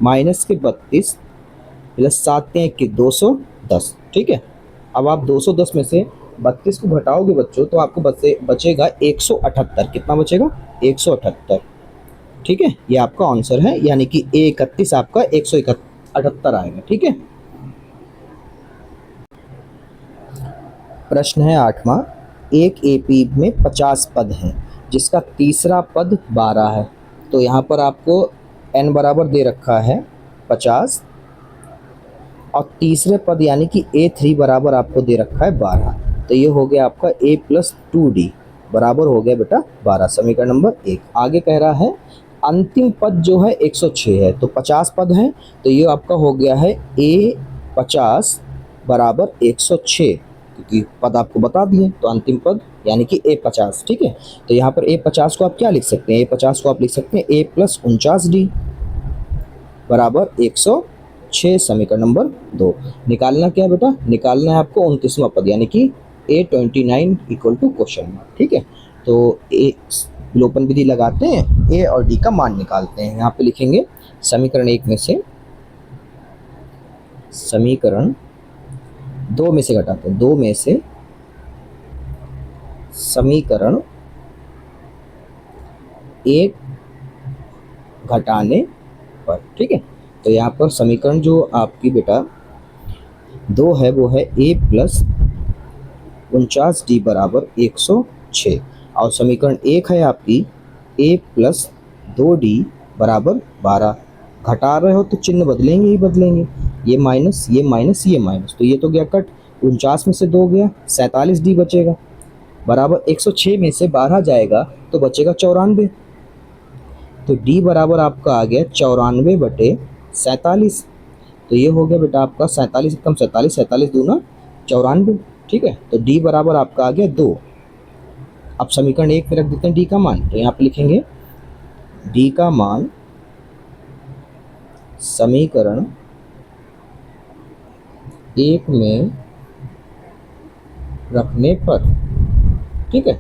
माइनस के 32 + 7 के 210। ठीक है, अब आप 210 में से 32 को घटाओगे बच्चों तो आपको बचेगा 178। कितना बचेगा, 178। ठीक है, ये आपका आंसर है, यानी कि A31 आपका 178 आएगा। ठीक है, प्रश्न है 8वां, एक AP में 50 पद हैं जिसका तीसरा पद 12 है। तो यहाँ पर आपको n बराबर दे रखा है 50 और तीसरे पद यानी कि A3 बराबर आपको दे रखा है 12। तो ये हो गया आपका A + 2D बराबर हो गया बेटा 12 समीकरण नंबर 1। आगे कह रहा है अंतिम पद जो है 106 है, तो 50 पद हैं, तो ये आपका हो गया है A50 बराबर 106, क्योंकि पद आपको बता दिए तो अंतिम पद यानी कि A50। ठीक है, तो यहाँ पर A50 को आप क्या लिख सकते हैं, A50 को आप लिख सकते हैं A + 49D बराबर 106 समीकरण नंबर 2। निकालना क्या है बेटा, निकालना है आपको 29वां पद यानी कि A29 = क्वेश्चन मार्क। ठीक है, तो विलोपन विधि लगाते हैं, A और D का मान निकालते हैं। यहाँ पे लिखेंगे समीकरण 1 में से समीकरण 2 में से घटाते हैं, 2 में से समीकरण 1 घटाने पर। ठीक है, तो यहाँ पर समीकरण जो आपकी बेटा 2 है वो है A + 49D बराबर 106 और समीकरण 1 है आपकी A + 2D बराबर 12। घटा रहे हो तो चिन्ह बदलेंगे ही बदलेंगे, ये माइनस, ये माइनस, ये माइनस, तो ये तो गया कट। 49 में से 2 गया, 47D बचेगा। बराबर 106 में से 12 जाएगा तो बचेगा 94। तो डी बराबर आपका आ गया 94/47। तो ये हो गया बेटा आपका 47 एकम 47, 47 दूना 94। ठीक है, तो डी बराबर आपका आ गया 2। अब समीकरण 1 में रख देते हैं डी का मान, तो यहाँ पे लिखेंगे डी का मान समीकरण 1 में रखने पर। ठीक है,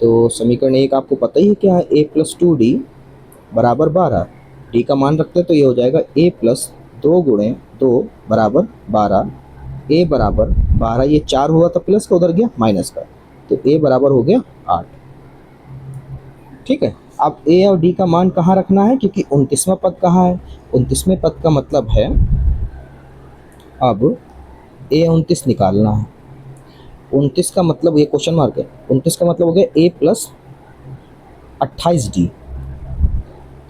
तो समीकरण 1 आपको पता ही है क्या है, a + 2d बराबर 12। डी का मान रखते हैं तो ये हो जाएगा a + 2 × 2 बराबर 12। a बराबर 12, ये 4 हुआ था प्लस का, उधर गया माइनस का, तो a बराबर हो गया 8। ठीक है, अब a और d का मान कहाँ रखना है, क्योंकि 29वां पद कहाँ है, 29वें पद का मतलब है अब a 29 निकालना है। 29 का मतलब, ये क्वेश्चन मार्क है, 29 का मतलब हो गया a + 28d।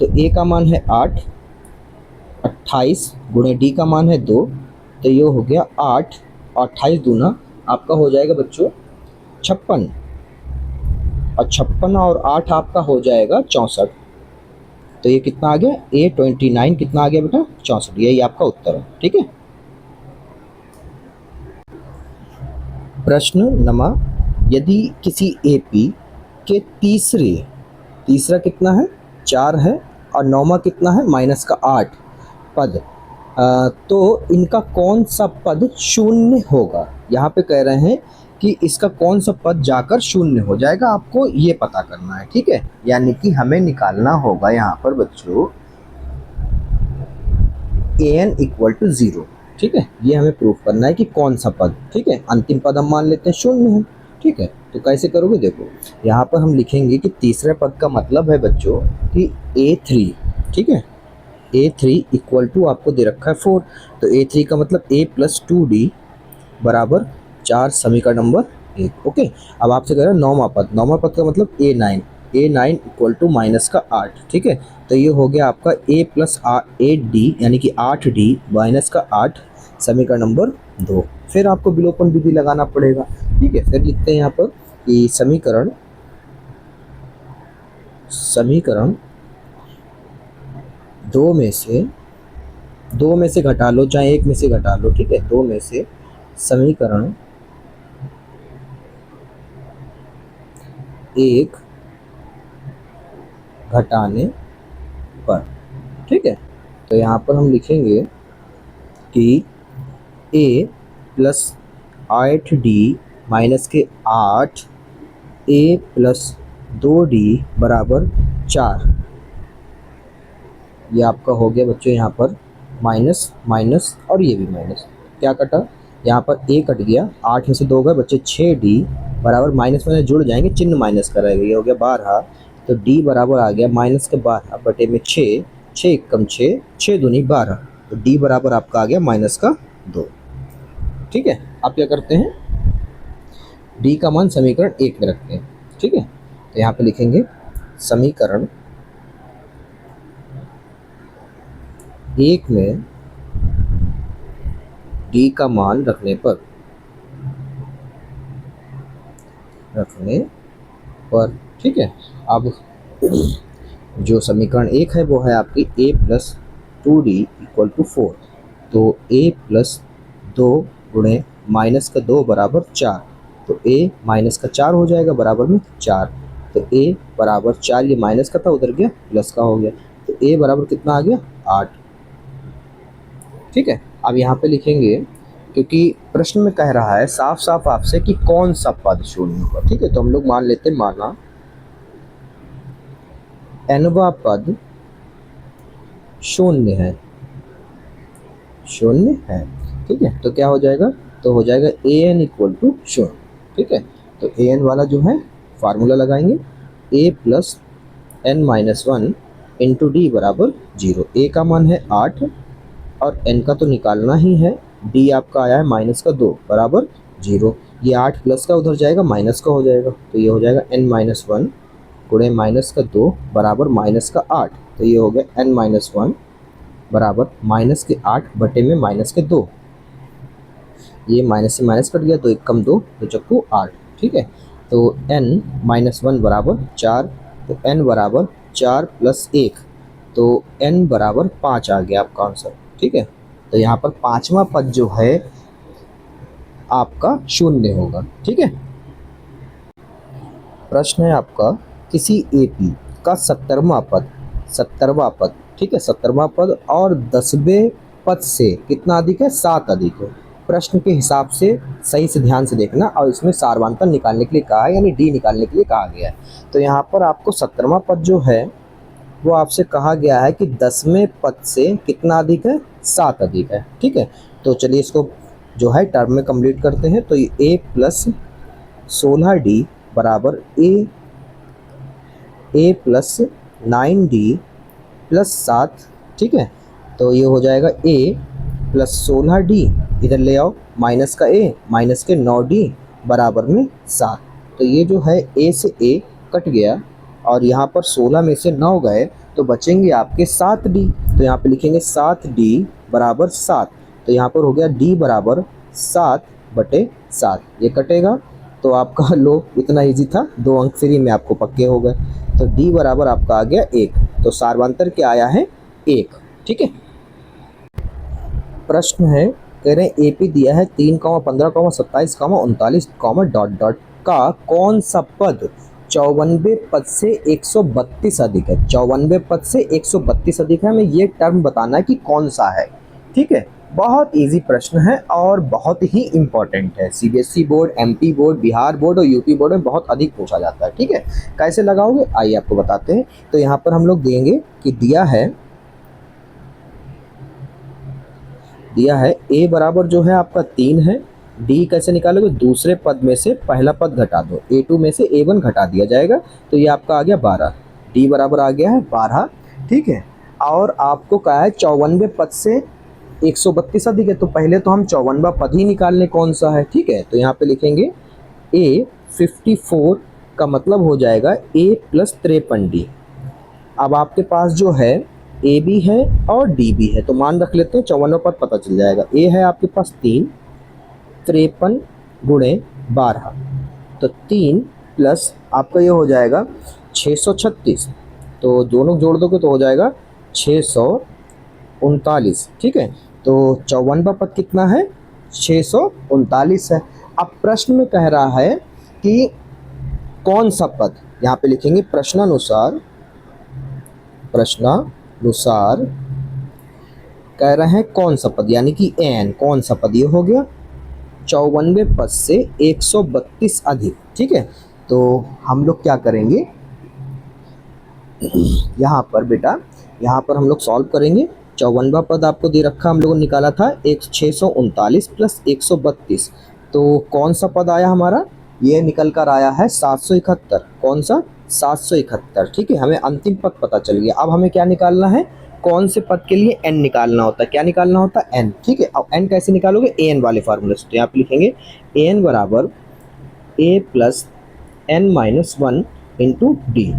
तो a का मान है 8, 28 × d का मान है 2, तो ये हो गया 8 और 28 दूना आपका हो जाएगा बच्चों 56, और 56 और 8 आपका हो जाएगा 64। तो ये कितना आ गया, A29 कितना आ गया बेटा, 64। यही आपका उत्तर है। ठीक है, प्रश्न नंबर, यदि किसी एपी के तीसरा कितना है, 4 है, और नौवां कितना है, -8 पद, तो इनका कौन सा पद शून्य होगा। यहाँ पे कह रहे हैं कि इसका कौन सा पद जाकर शून्य हो जाएगा, आपको ये पता करना है। ठीक है, यानी कि हमें निकालना होगा यहाँ पर बच्चों an = 0। ठीक है, ये हमें प्रूफ करना है कि कौन सा पद। ठीक है, अंतिम पद हम मान लेते हैं शून्य है। ठीक है, तो कैसे करोगे, देखो यहाँ पर हम लिखेंगे कि तीसरे पद का मतलब है बच्चों कि a3। ठीक है, a3 = आपको दे रखा है 4, तो a3 का मतलब a + 2d बराबर 4, समीकरण नंबर 1। ओके, अब आपसे कह रहा है नौवां पद का मतलब a9 -8। ठीक है, तो ये हो गया आपका a + 8d यानी कि 8d -8, समीकरण नंबर 2। फिर आपको विलोपन विधि लगाना पड़ेगा। ठीक है, फिर लिखते हैं यहाँ पर कि समीकरण 2 में से घटा लो, चाहे 1 में से घटा लो। ठीक है, 2 में से समीकरण 1 घटाने पर। ठीक है, तो यहाँ पर हम लिखेंगे कि a + 8d -8 a + 2d बराबर 4। ये आपका हो गया बच्चों यहाँ पर माइनस माइनस, और ये भी माइनस, क्या कटा, यहाँ पर a कट गया, 8 में से 2 गए बच्चे 6d बराबर माइनस में जुड़ जाएंगे, चिन्ह माइनस का रहेगा, ये हो गया 12। तो d बराबर आ गया -12/6, 6 एकम 6, 6 दूनी 12, तो d बराबर आपका आ गया -2। ठीक है, आप क्या करते हैं, d का मान समीकरण 1 में रखते हैं। ठीक है, तो यहाँ पे लिखेंगे समीकरण 1 में d का मान रखने पर। ठीक है, अब जो समीकरण 1 है वो है आपकी a + 2d = 4। तो a + 2 × -2 बराबर 4, तो a -4 हो जाएगा बराबर में 4। तो a बराबर 4, ये माइनस का था उधर गया प्लस का हो गया, तो a बराबर कितना आ गया 8। ठीक है, अब यहाँ पे लिखेंगे, क्योंकि प्रश्न में कह रहा है साफ साफ आपसे कि कौन सा पद शून्य होगा। ठीक है, तो हम लोग मान लेते हैं, माना nवां पद शून्य है। ठीक है, तो क्या हो जाएगा, तो हो जाएगा an = 0। ठीक है, तो an वाला जो है फार्मूला लगाएंगे, a + n - 1 × d बराबर 0। a का मान है 8 और n का तो निकालना ही है, d आपका आया है -2 बराबर 0। ये 8 प्लस का उधर जाएगा माइनस का हो जाएगा, तो ये हो जाएगा n - 1 × -2 बराबर -8। तो ये हो गया n - 1 बराबर -8 में -2। ये माइनस से माइनस कट गया, 2 एकम 2, 2 चक्कू 8। ठीक है, तो n-1 बराबर 4, तो n बराबर 4 + 1, तो n बराबर 5 आ गया आपका आंसर। ठीक है, तो यहाँ पर पांचवा पद जो है आपका 0 होगा। ठीक है, प्रश्न है आपका, किसी एपी का 70वां पद, ठीक है, 70वां पद और 10वें पद से कितना अधिक है? 7 अधिक है। प्रश्न के हिसाब से सही से ध्यान से देखना, और इसमें सारवांतर निकालने के लिए कहा है, यानी डी निकालने के लिए कहा गया है। तो यहाँ पर आपको 70वां पद जो है वो आपसे कहा गया है कि 10वें पद से कितना अधिक है? 7 अधिक है। ठीक है, तो चलिए इसको जो है टर्म में कंप्लीट करते हैं। तो ये a + 16d बराबर a + 9d + 7। ठीक है, तो ये हो जाएगा a + 16d, इधर ले आओ, माइनस का a, माइनस के 9d बराबर में 7। तो ये जो है a से a कट गया, और यहाँ पर 16 में से 9 गए, तो बचेंगे आपके 7d। तो यहाँ पे लिखेंगे 7d बराबर 7। तो यहाँ पर हो गया d बराबर 7/7, ये कटेगा। तो आपका लो, इतना इजी था, 2 अंक फ्री में आपको पक्के हो गए। तो d बराबर आपका आ गया 1। तो सारवांतर क्या आया है? 1। ठीक है, प्रश्न है, कह रहे हैं एपी दिया है 3, 15, 27, 39, डॉट डॉट का कौन सा पद 54वें पद से 132 अधिक है? 54वें पद से 132 अधिक है, हमें ये टर्म बताना है कि कौन सा है। ठीक है, बहुत इजी प्रश्न है और बहुत ही इम्पोर्टेंट है। CBSE board, MP board, Bihar board और यूपी बोर्ड में बहुत अधिक पूछा जाता है। ठीक है, कैसे लगाओगे आइए आपको बताते हैं। तो यहाँ पर हम लोग देंगे कि दिया है a बराबर जो है आपका 3 है। d कैसे निकालोगे? दूसरे पद में से पहला पद घटा दो, a2 में से a1 घटा दिया जाएगा, तो ये आपका आ गया 12। d बराबर आ गया है 12। ठीक है, और आपको कहा है 54वें पद से 132 अधिक है, तो पहले तो हम 54वां पद ही निकाल लें कौन सा है। ठीक है, तो यहाँ पे लिखेंगे a 54 का मतलब हो जाएगा a + 53d। अब आपके पास जो है ए भी है और डी भी है, तो मान रख लेते हैं, 54वां पद पता चल जाएगा। ए है आपके पास 3, 53 × 12, तो 3 प्लस आपका ये हो जाएगा 636, तो दोनों जोड़ दोगे तो हो जाएगा 639। ठीक है, तो 54वां पद कितना है? 639 है। अब प्रश्न में कह रहा है कि कौन सा पद, यहाँ पे लिखेंगे प्रश्नानुसार कह रहे हैं कौन सा पद, यानी कि एन कौन सा पद, ये हो गया 54वें पद से 132 अधिक। ठीक है, तो हम लोग क्या करेंगे यहाँ पर बेटा, यहाँ पर हम लोग सॉल्व करेंगे। 54वां पद आपको दे रखा, हम लोगों ने निकाला था 639 + 132, तो कौन सा पद आया हमारा? ये निकल कर आया है 771। कौन सा? 771। ठीक है, हमें अंतिम पद पता चल गया। अब हमें क्या निकालना है? कौन से पद के लिए n निकालना होता है? क्या निकालना होता है? n। ठीक है, अब n कैसे निकालोगे? an वाले फार्मूले से। तो यहाँ पे लिखेंगे an बराबर a + n-1 × d।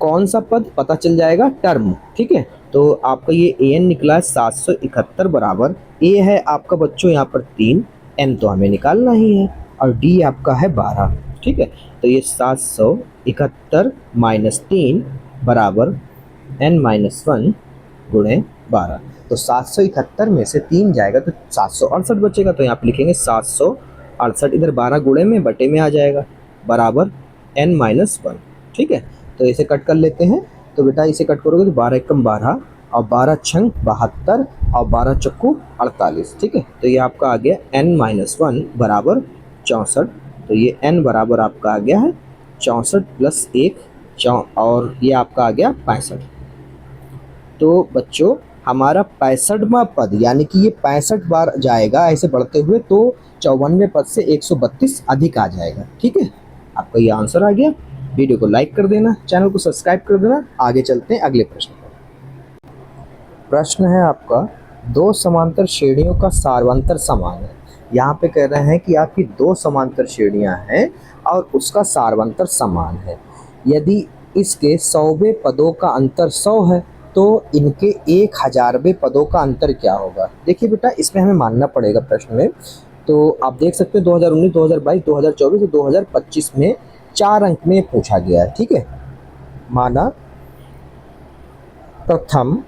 कौन सा पद पता चल जाएगा? टर्म। ठीक है, तो आपका ये an निकला 771 बराबर a है आपका बच्चों यहाँ पर 3, n तो हमें निकालना ही है, और d आपका है 12। ठीक है, तो ये 771 - 3 बराबर n-1 × 12। तो 771 में से 3 जाएगा तो 768 बचेगा। तो यहाँ पे लिखेंगे 768, इधर 12 गुणे में बटे में आ जाएगा, बराबर n-1। ठीक है, तो इसे कट कर लेते हैं। तो बेटा इसे कट करोगे तो 12 एकम 12 और 12 छंग 72 और 12 चक्कू 48। ठीक है, तो ये आपका आ गया n-1 बराबर 64। तो ये n बराबर आपका आ गया है 64 + 1, और ये आपका आ गया 65। तो बच्चों हमारा 65वां पद, यानी कि ये 65 बार जाएगा ऐसे बढ़ते हुए, तो 54वें पद से 132 अधिक आ जाएगा। ठीक है, आपका ये आंसर आ गया। वीडियो को लाइक कर देना, चैनल को सब्सक्राइब कर देना। आगे चलते हैं अगले प्रश्न पर। प्रश्न है आपका, 2 समांतर श्रेणियों का सारवांतर समान है। यहाँ पे कह रहे हैं कि आपकी 2 समांतर श्रेणियाँ हैं और उसका सारवांतर समान है। यदि इसके 100वें पदों का अंतर 100 है, तो इनके 1000वें पदों का अंतर क्या होगा? देखिए बेटा, इसमें हमें मानना पड़ेगा प्रश्न में तो आप देख सकते हैं 2019, 2022, 2024 और 2025 में 4 अंक में पूछा गया है। ठीक है, माना प्रथम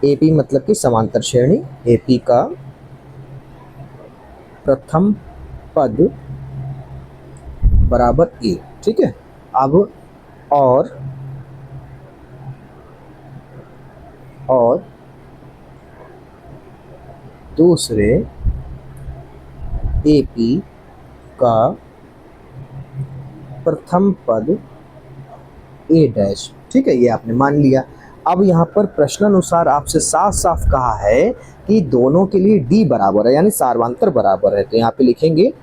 एपी मतलब कि समांतर श्रेणी, एपी का प्रथम पद बराबर ए। ठीक है, अब और दूसरे एपी का प्रथम पद ए डैश। ठीक है, ये आपने मान लिया। अब यहाँ पर प्रश्नानुसार आपसे साफ साफ कहा है कि दोनों के लिए डी बराबर है, यानी सार्वंतर बराबर है। तो यहाँ पे लिखेंगे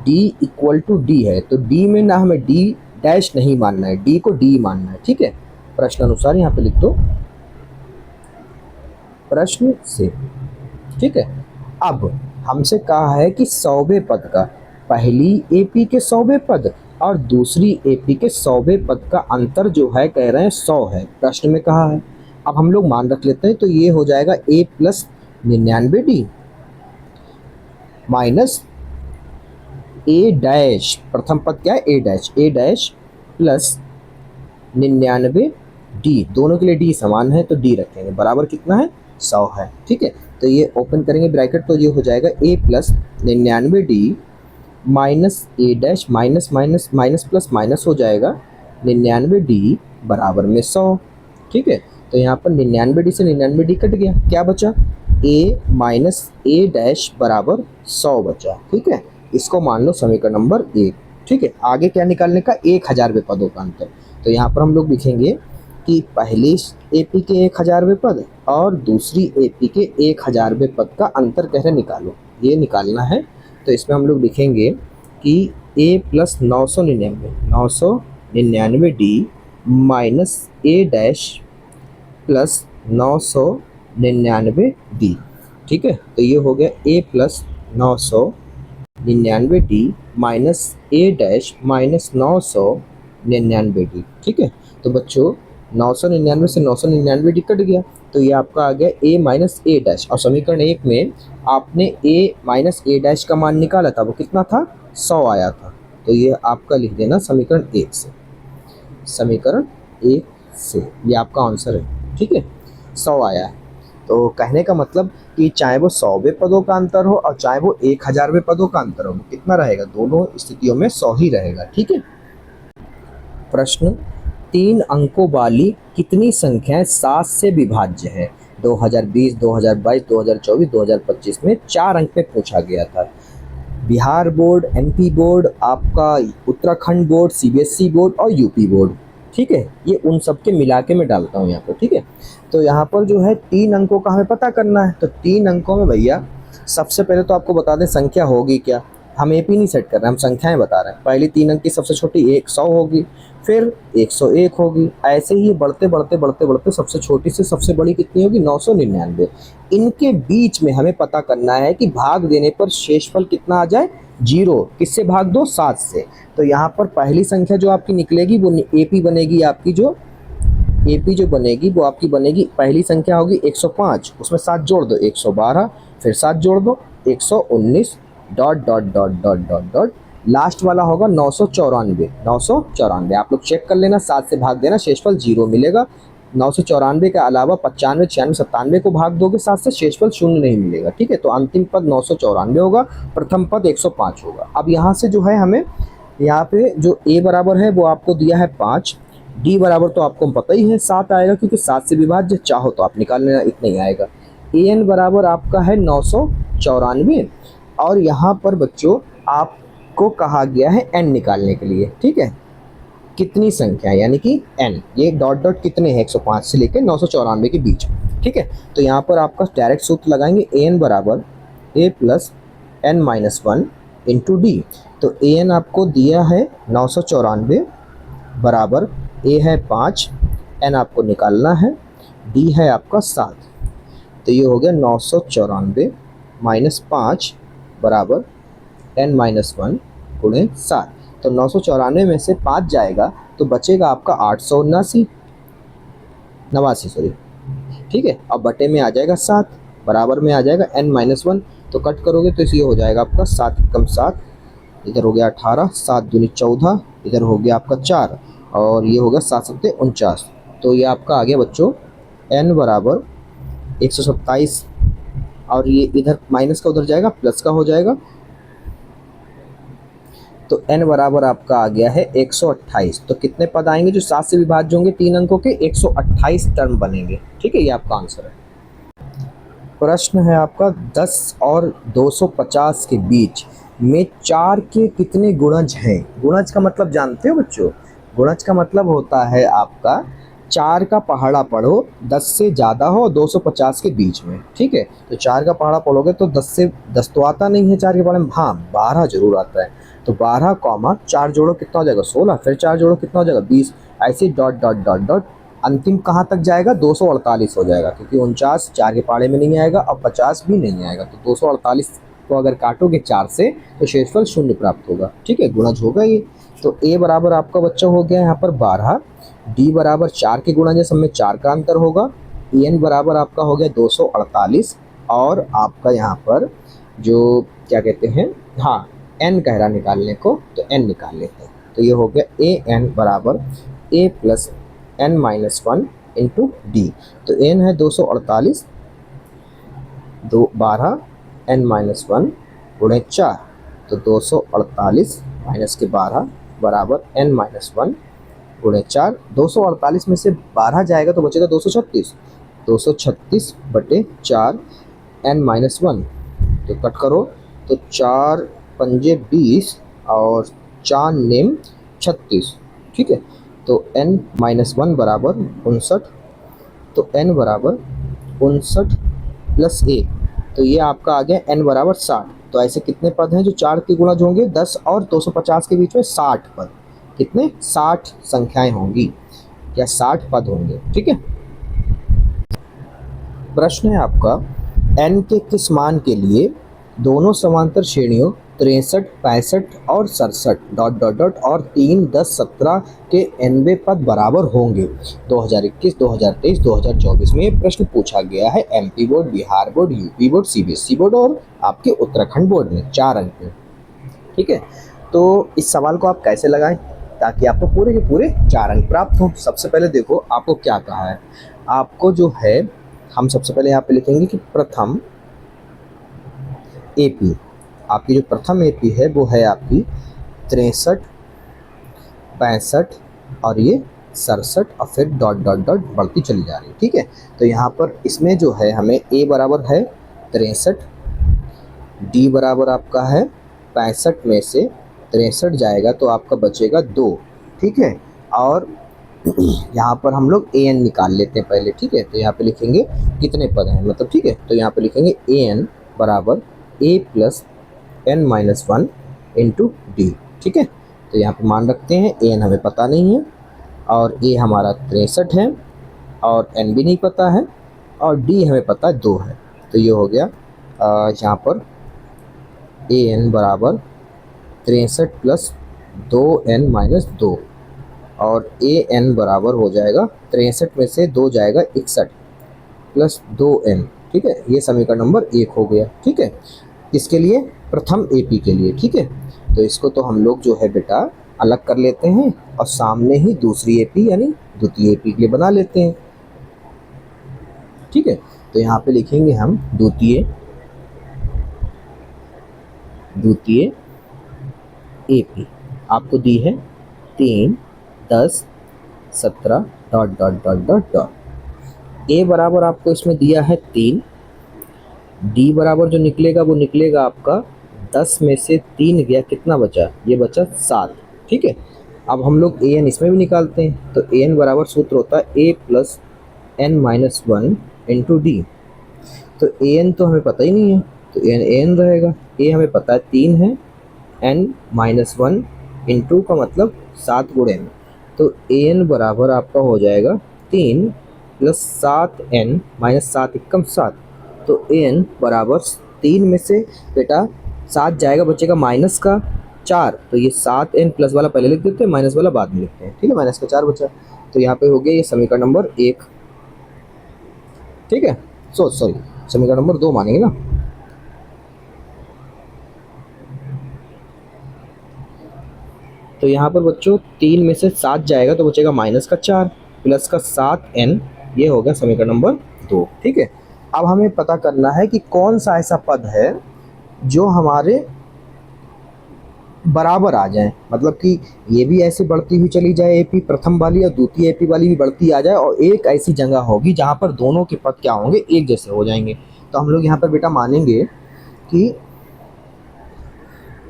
डी इक्वल टू डी है, तो डी में ना हमें डी डैश नहीं मानना है, डी को डी मानना है। ठीक है, प्रश्नानुसार यहाँ पे लिख दो प्रश्न से। ठीक है, अब हमसे कहा है कि 100वें पद का, पहली एपी के 100वें पद और दूसरी एपी के 100वें पद का अंतर जो है कह रहे हैं 100 है, प्रश्न में कहा है। अब हम लोग मान रख लेते हैं, तो ये हो जाएगा a plus 99D minus a dash, प्रथम पद क्या है ए डैश, ए डैश प्लस 99D, दोनों के लिए डी समान है तो डी रखेंगे, बराबर कितना है 100 है। ठीक है, तो ये ओपन करेंगे ब्रैकेट, तो ये हो जाएगा a plus 99D minus a dash, minus minus minus plus minus हो जाएगा 99D बराबर में 100। ठीक है, तो यहाँ पर 99D से 99D कट गया, क्या बचा ए माइनस ए डैश बराबर 100 बचा। ठीक है, इसको मान लो समीकरण नंबर 1। ठीक है, आगे क्या निकालने का, 1000वें पदों का अंतर। तो यहाँ पर हम लोग लिखेंगे कि पहली एपी के 1000वें पद और दूसरी एपी के 1000वें पद का अंतर कह रहे निकालो, ये निकालना है। तो इसमें हम लोग लिखेंगे कि ए plus 999D minus a dash plus 999D। ठीक है, तो ये हो गया ए plus 999D minus a dash minus 999D। ठीक है, तो बच्चों 999 से 999D कट गया, तो ये आपका आ गया ए माइनस ए डैश, और समीकरण 1 में आपने ए माइनस ए डैश का मान निकाला था, वो कितना था 100 आया था। तो ये आपका लिख देना समीकरण 1 से, समीकरण 1 से ये आपका आंसर है। ठीक है, 100 आया है। तो कहने का मतलब कि चाहे वो 100वें पदों का अंतर हो और चाहे वो 1000वें पदों का अंतर हो, कितना रहेगा, दोनों स्थितियों में 100 ही रहेगा। ठीक है, प्रश्न 3 अंकों वाली कितनी संख्याएं 7 से विभाज्य है। 2020, 2022, 2024, 2025 में 4 अंक में पूछा गया था। बिहार बोर्ड, एमपी बोर्ड, आपका उत्तराखंड बोर्ड, सीबीएसई बोर्ड और यूपी बोर्ड। ठीक है, ये उन सब के मिला के मैं डालता हूँ यहाँ पर। ठीक है, तो यहाँ पर जो है 3 अंकों का हमें पता करना है। तो 3 अंकों में भैया सबसे पहले तो आपको बता दें संख्या होगी क्या, हम एपी नहीं सेट कर रहे हैं, हम संख्याएं बता रहे हैं। पहली 3 अंक की सबसे छोटी 100 होगी, फिर 101 होगी, ऐसे ही बढ़ते बढ़ते बढ़ते बढ़ते सबसे छोटी से सबसे बड़ी कितनी होगी 999। इनके बीच में हमें पता करना है कि भाग देने पर शेषफल कितना आ जाए 0। किससे भाग दो, 7 से। तो यहाँ पर पहली संख्या जो आपकी निकलेगी वो एपी बनेगी, आपकी जो एपी जो बनेगी वो आपकी बनेगी, पहली संख्या होगी 105, उसमें 7 जोड़ दो 112, फिर 7 जोड़ दो 119, dot dot dot dot dot dot, last वाला होगा 994। 994 आप लोग चेक कर लेना, 7 से भाग देना, शेषफल 0 मिलेगा। 994 के अलावा 95, 96, 97 को भाग दोगे 7 से, शेषफल 0 नहीं मिलेगा। ठीक है, तो अंतिम पद 994 होगा, प्रथम पद 105 होगा। अब यहाँ से जो है हमें यहाँ पे जो ए बराबर है वो आपको दिया है 5, डी बराबर तो आपको पता ही है 7 आएगा, क्योंकि 7 से विभाज्य, चाहो तो आप निकाल लेना, इतना ही आएगा। ए एन बराबर आपका है 994, और यहाँ पर बच्चों आपको कहा गया है एन निकालने के लिए। ठीक है, कितनी संख्या यानी कि एन, ये डॉट डॉट कितने हैं 105 से लेकर 994 के बीच। ठीक है, तो यहाँ पर आपका डायरेक्ट सूत्र लगाएंगे, ए एन बराबर a plus n minus 1 into d. तो ए एन आपको दिया है 994 बराबर ए है 5, एन आपको निकालना है, डी है आपका 7। तो ये हो गया 994 माइनस 5 बराबर एन माइनस 1 गुणे 7। तो 994 में से 5 जाएगा तो बचेगा आपका 889, सॉरी। ठीक है, अब बटे में आ जाएगा 7, बराबर में आ जाएगा n माइनस 1। तो कट करोगे तो ये हो जाएगा आपका 7 कम 7, इधर हो गया 18, 7 दूनी 14, इधर हो गया आपका 4 और ये हो गया 7 सत्ते 49। तो ये आपका आ गया बच्चों n बराबर 127 और ये इधर माइनस का उधर जाएगा प्लस का हो जाएगा, तो n बराबर आपका आ गया है 128। तो कितने पद आएंगे जो 7 से विभाज्य होंगे 3 अंकों के? 128 टर्म बनेंगे। ठीक है, ये आपका आंसर है। प्रश्न है आपका 10 और 250 के बीच में 4 के कितने गुणज हैं? गुणज का मतलब जानते हो बच्चों? गुणज का मतलब होता है आपका 4 का पहाड़ा पढ़ो 10 से ज़्यादा हो 250 के बीच में। ठीक है, तो 4 का पहाड़ा पढ़ोगे तो 10 से 10 तो आता नहीं है 4 के पहाड़े में, हाँ 12 जरूर आता है। तो 12 कॉमा 4 जोड़ो कितना हो जाएगा 16, फिर 4 जोड़ो कितना हो जाएगा 20, ऐसे डॉट डॉट डॉट डॉट अंतिम कहाँ तक जाएगा 248 हो जाएगा, क्योंकि 49 4 के पहाड़े में नहीं आएगा और 50 भी नहीं आएगा। तो 248 को अगर काटोगे 4 से तो शेषफल 0 प्राप्त होगा। ठीक है, गुणज होगा ये। तो a बराबर आपका बच्चा हो गया यहाँ पर 12, d बराबर 4 के गुणज है, सब में 4 का अंतर होगा, en बराबर आपका हो गया 248 और आपका यहाँ पर जो क्या कहते हैं, हाँ n कह रहा निकालने को, तो n निकाल लेते हैं। तो ये हो गया a n बराबर a plus n minus 1 into d. तो n है 248, 12 n माइनस 1 गुणे 4, तो 248 माइनस के 12 बराबर n माइनस 1 गुणे 4। 248 में से 12 जाएगा तो बचेगा 236, 236 बटे 4 n माइनस 1, तो कट करो तो 4 पंजे 20 और 4 नेम 36। ठीक है, तो n माइनस 1 बराबर 59, तो n बराबर 59 प्लस 1, तो ये आपका आ गया n बराबर 60। तो ऐसे कितने पद हैं जो 4 के गुणज होंगे? 10 और 250 के बीच में 60 पद। कितने? 60 संख्याएं होंगी या 60 पद होंगे। ठीक है, प्रश्न है आपका n के किस मान के लिए दोनों समांतर श्रेणियों 63, 65 और 67 डॉट डॉट डॉट और 3, 10, 17 के nवें पद बराबर होंगे? 2021, 2023, 2024 में ये प्रश्न पूछा गया है MP board, Bihar board, UP board, CBSE board और आपके उत्तराखंड बोर्ड में 4 अंक में। ठीक है, तो इस सवाल को आप कैसे लगाएं ताकि आपको पूरे के पूरे 4 अंक प्राप्त हो? सबसे पहले देखो आपको क्या कहा है, आपको जो है हम सबसे पहले यहाँ पे लिखेंगे कि प्रथम AP, आपकी जो प्रथम AP है वो है आपकी 63, 65 और ये 67 और फिर डॉट डॉट डॉट बढ़ती चली जा रही है। ठीक है, तो यहाँ पर इसमें जो है हमें A बराबर है 63, D बराबर आपका है 65 में से 63 जाएगा तो आपका बचेगा 2। ठीक है, और यहाँ पर हम लोग an निकाल लेते हैं पहले। ठीक है, तो यहाँ पे लिखेंगे कितने पद हैं मतलब। ठीक है, तो यहाँ पे लिखेंगे an बराबर a plus n minus 1 into D. ठीक है, तो यहाँ पे मान रखते हैं an हमें पता नहीं है और a हमारा 63 है और n भी नहीं पता है और d हमें पता है 2 है। तो ये हो गया यहाँ पर an बराबर 63 प्लस 2n माइनस 2 और an बराबर हो जाएगा 63 में से 2 जाएगा 61 प्लस 2n। ठीक है, ये समीकरण नंबर 1 हो गया। ठीक है, किसके लिए? प्रथम AP के लिए। ठीक है, तो इसको तो हम लोग जो है बेटा अलग कर लेते हैं और सामने ही दूसरी AP यानी द्वितीय AP के लिए बना लेते हैं। ठीक है, तो यहाँ पे लिखेंगे हम द्वितीय AP आपको दी है 3, 10, 17 dot dot dot dot dot. A बराबर आपको इसमें दिया है 3, D बराबर जो निकलेगा वो निकलेगा आपका 10 में से 3 गया, कितना बचा? ये बचा 7। ठीक है, अब हम लोग an इसमें भी निकालते हैं, तो an बराबर सूत्र होता है a plus n minus 1 into d. तो an तो हमें पता ही नहीं है तो an रहेगा, a हमें पता है 3 है, n माइनस 1 इंटू का मतलब 7 गुणे n, तो an बराबर आपका हो जाएगा 3 प्लस 7n माइनस 7 एकम 7, तो an बराबर 3 में से बेटा 7 जाएगा, बचेगा माइनस का 4, तो ये 7n प्लस वाला पहले लिख देते हैं, माइनस वाला बाद में लिखते हैं। ठीक है, माइनस का 4 बचा, तो यहाँ पे हो गया ये समीकरण नंबर 1। ठीक है, सॉरी समीकरण नंबर 2 मानेंगे ना। तो यहाँ पर बच्चों 3 में से 7 जाएगा तो बचेगा -4 प्लस का 7n, ये हो गया समीकरण नंबर 2। ठीक है, अब हमें पता करना है कि कौन सा ऐसा पद है जो हमारे बराबर आ जाए, मतलब कि ये भी ऐसे बढ़ती हुई चली जाए एपी प्रथम वाली और द्वितीय एपी वाली भी बढ़ती आ जाए, और एक ऐसी जगह होगी जहाँ पर दोनों के पद क्या होंगे, एक जैसे हो जाएंगे। तो हम लोग यहाँ पर बेटा मानेंगे कि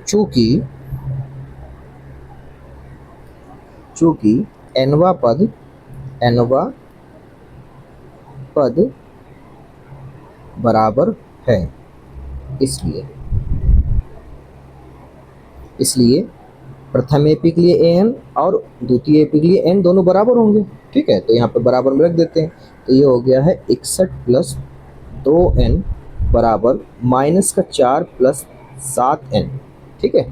चूंकि nवा पद बराबर है, इसलिए प्रथम एपी के लिए an और द्वितीय एपी के लिए n दोनों बराबर होंगे। ठीक है, तो यहाँ पर बराबर में रख देते हैं। तो ये हो गया है 61 + 2n बराबर -4 + 7n। ठीक है,